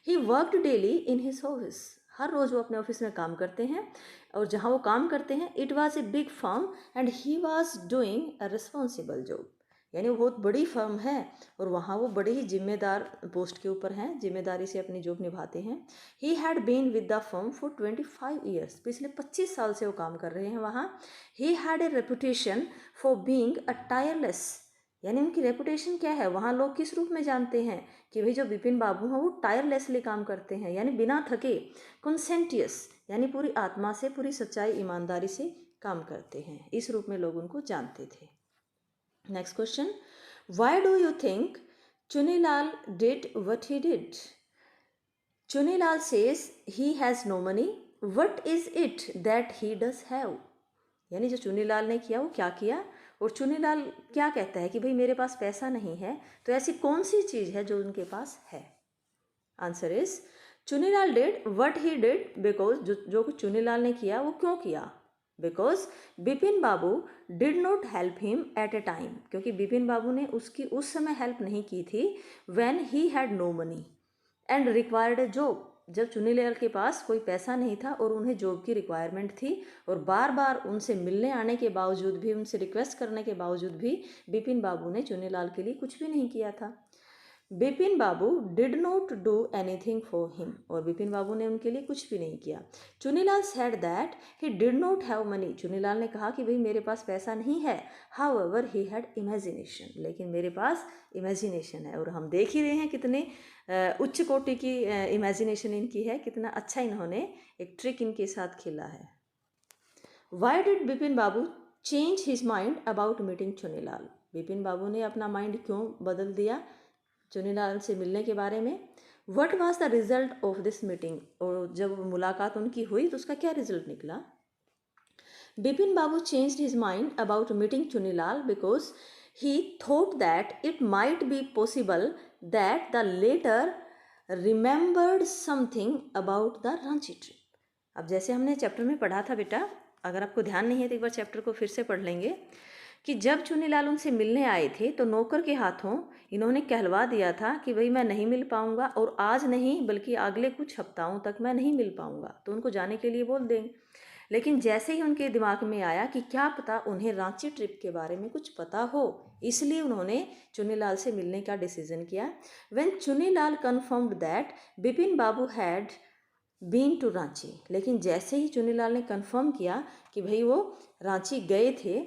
He worked daily in his office. हर रोज़ वो अपने ऑफिस में काम करते हैं, और जहाँ वो काम करते हैं it was a big firm and he was doing a responsible job. यानी वो बहुत बड़ी फर्म है और वहाँ वो बड़े ही जिम्मेदार पोस्ट के ऊपर हैं, जिम्मेदारी से अपनी जॉब निभाते हैं। He had been with the firm for 25 years. पिछले 25 साल से वो काम कर रहे हैं वहाँ। He had a reputation for being a tireless. यानी उनकी रेपुटेशन क्या है, वहाँ लोग किस रूप में जानते हैं कि भाई जो बिपिन बाबू हैं वो टायरलेसली काम करते हैं, यानी बिना थके। कॉन्सेंटियस, यानी पूरी आत्मा से, पूरी सच्चाई ईमानदारी से काम करते हैं, इस रूप में लोग उनको जानते थे। Next question, why do you think Chunilal did what he did? Chunilal says he has no money, what is it that he does have? यानी जो चुनीलाल ने किया वो क्या किया, और चुनीलाल क्या कहता है कि भाई मेरे पास पैसा नहीं है, तो ऐसी कौन सी चीज़ है जो उनके पास है? Answer is Chunilal did what he did because जो कुछ चुनीलाल ने किया वो क्यों किया? Because Bipin Babu did not help him at A time, क्योंकि बिपिन बाबू ने उसकी उस समय हेल्प नहीं की थी। When he had no money and required a job, जब चुनीलाल के पास कोई पैसा नहीं था और उन्हें जॉब की रिक्वायरमेंट थी, और बार बार उनसे मिलने आने के बावजूद भी, उनसे रिक्वेस्ट करने के बावजूद भी बिपिन बाबू ने चुनीलाल के लिए कुछ भी नहीं किया था। बिपिन बाबू did not do anything for him, और बिपिन बाबू ने उनके लिए कुछ भी नहीं किया। Chunilal said that he did not have money, Chunilal ने कहा कि भाई मेरे पास पैसा नहीं है। हाउएवर ही हैड इमेजिनेशन, लेकिन मेरे पास इमेजिनेशन है। और हम देख ही रहे हैं कितने उच्च कोटि की इमेजिनेशन इनकी है, कितना अच्छा इन्होंने एक ट्रिक इनके साथ खेला है। Why did Bipin Babu change his mind about meeting Chunilal, Bipin Babu ने अपना माइंड क्यों बदल दिया चुनीलाल से मिलने के बारे में। What was the result of this meeting, और जब मुलाकात उनकी हुई तो उसका क्या रिजल्ट निकला। Bipin Babu changed his mind about meeting Chunilal because he thought that it might be possible that the latter remembered something about the Ranchi trip. अब जैसे हमने चैप्टर में पढ़ा था बेटा, अगर आपको ध्यान नहीं है तो एक बार चैप्टर को फिर से पढ़ लेंगे, कि जब चुनीलाल उनसे मिलने आए थे तो नौकर के हाथों इन्होंने कहलवा दिया था कि भाई मैं नहीं मिल पाऊंगा, और आज नहीं बल्कि अगले कुछ हफ्ताओं तक मैं नहीं मिल पाऊंगा, तो उनको जाने के लिए बोल देंगे। लेकिन जैसे ही उनके दिमाग में आया कि क्या पता उन्हें रांची ट्रिप के बारे में कुछ पता हो, इसलिए उन्होंने चुनीलाल से मिलने का डिसीजन किया। When Chunilal confirmed that Bipin Babu had been to Ranchi, लेकिन जैसे ही चुनीलाल ने कन्फर्म किया कि भाई वो रांची गए थे,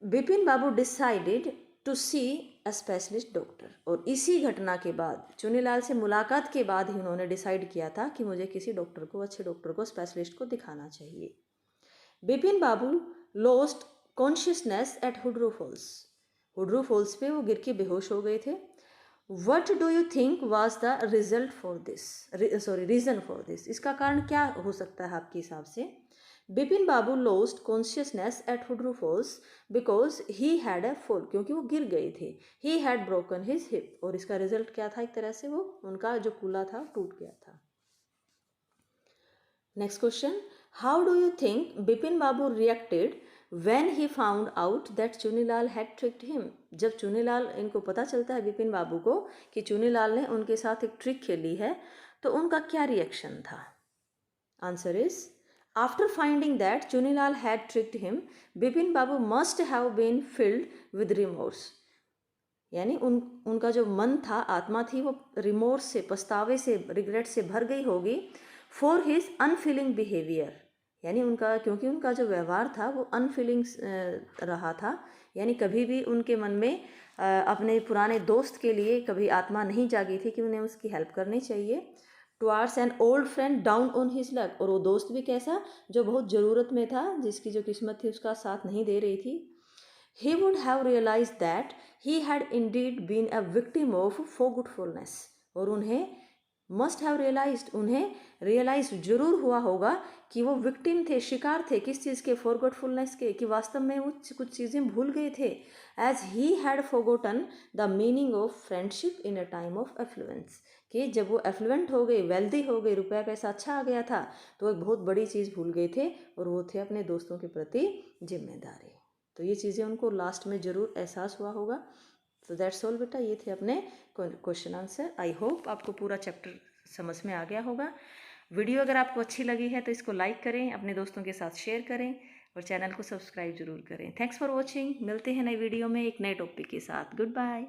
बिपिन बाबू decided to see a specialist doctor, और इसी घटना के बाद चुनीलाल से मुलाकात के बाद ही उन्होंने डिसाइड किया था कि मुझे किसी डॉक्टर को, अच्छे डॉक्टर को, स्पेशलिस्ट को दिखाना चाहिए। Bipin Babu lost consciousness at Hundru Falls, Hundru Falls पे वो गिर के बेहोश हो गए थे। What do you think was the result for this, reason for this, इसका कारण क्या हो सकता है आपके हिसाब से। Bipin Babu lost consciousness at Hundru Falls because he had a fall, क्योंकि वो गिर गए थे। He had broken his hip, और इसका रिजल्ट क्या था, एक तरह से वो उनका जो कूल्हा था टूट गया था। Next question, how do you think Bipin Babu reacted when he found out that Chunilal had tricked him, जब चुनीलाल, इनको पता चलता है बिपिन बाबू को कि चुनीलाल ने उनके साथ एक ट्रिक खेली है, तो उनका क्या रिएक्शन था। Answer is, after finding that Chunilal had tricked him, Bipin Babu must have been filled with remorse, यानी उनका जो मन था, आत्मा थी, वो रिमोर्स से, पछतावे से, रिग्रेट से भर गई होगी। फॉर हिज अनफीलिंग बिहेवियर, यानी उनका, क्योंकि उनका जो व्यवहार था वो अनफीलिंग रहा था, यानी कभी भी उनके मन में अपने पुराने दोस्त के लिए कभी आत्मा नहीं जागी थी कि उन्हें उसकी हेल्प करनी चाहिए। Towards N old friend down on his luck, और वो दोस्त भी कैसा, जो बहुत ज़रूरत में था, जिसकी जो किस्मत थी उसका साथ नहीं दे रही थी। He would have realized that he had indeed been a victim of forgetfulness, और उन्हें मस्ट हैव रियलाइज्ड, उन्हें रियलाइज जरूर हुआ होगा कि वो विक्टिम थे, शिकार थे, किस चीज़ के, फॉरगॉटफुलनेस के, कि वास्तव में वो कुछ चीज़ें भूल गए थे। As he had forgotten the meaning of friendship in a time of affluence, कि जब वो एफ्लुएंट हो गए, वेल्दी हो गए, रुपया पैसा अच्छा आ गया था, तो एक बहुत बड़ी चीज़ भूल गए थे, और वो थे अपने दोस्तों के प्रति जिम्मेदारी। तो ये चीज़ें उनको लास्ट में ज़रूर एहसास हुआ होगा। तो दैट्स ऑल बेटा, ये थे अपने क्वेश्चन आंसर। आई होप आपको पूरा चैप्टर समझ में आ गया होगा। वीडियो अगर आपको अच्छी लगी है तो इसको लाइक करें, अपने दोस्तों के साथ शेयर करें, और चैनल को सब्सक्राइब जरूर करें। Thanks for watching. मिलते हैं नई वीडियो में एक नए टॉपिक के साथ। Good bye.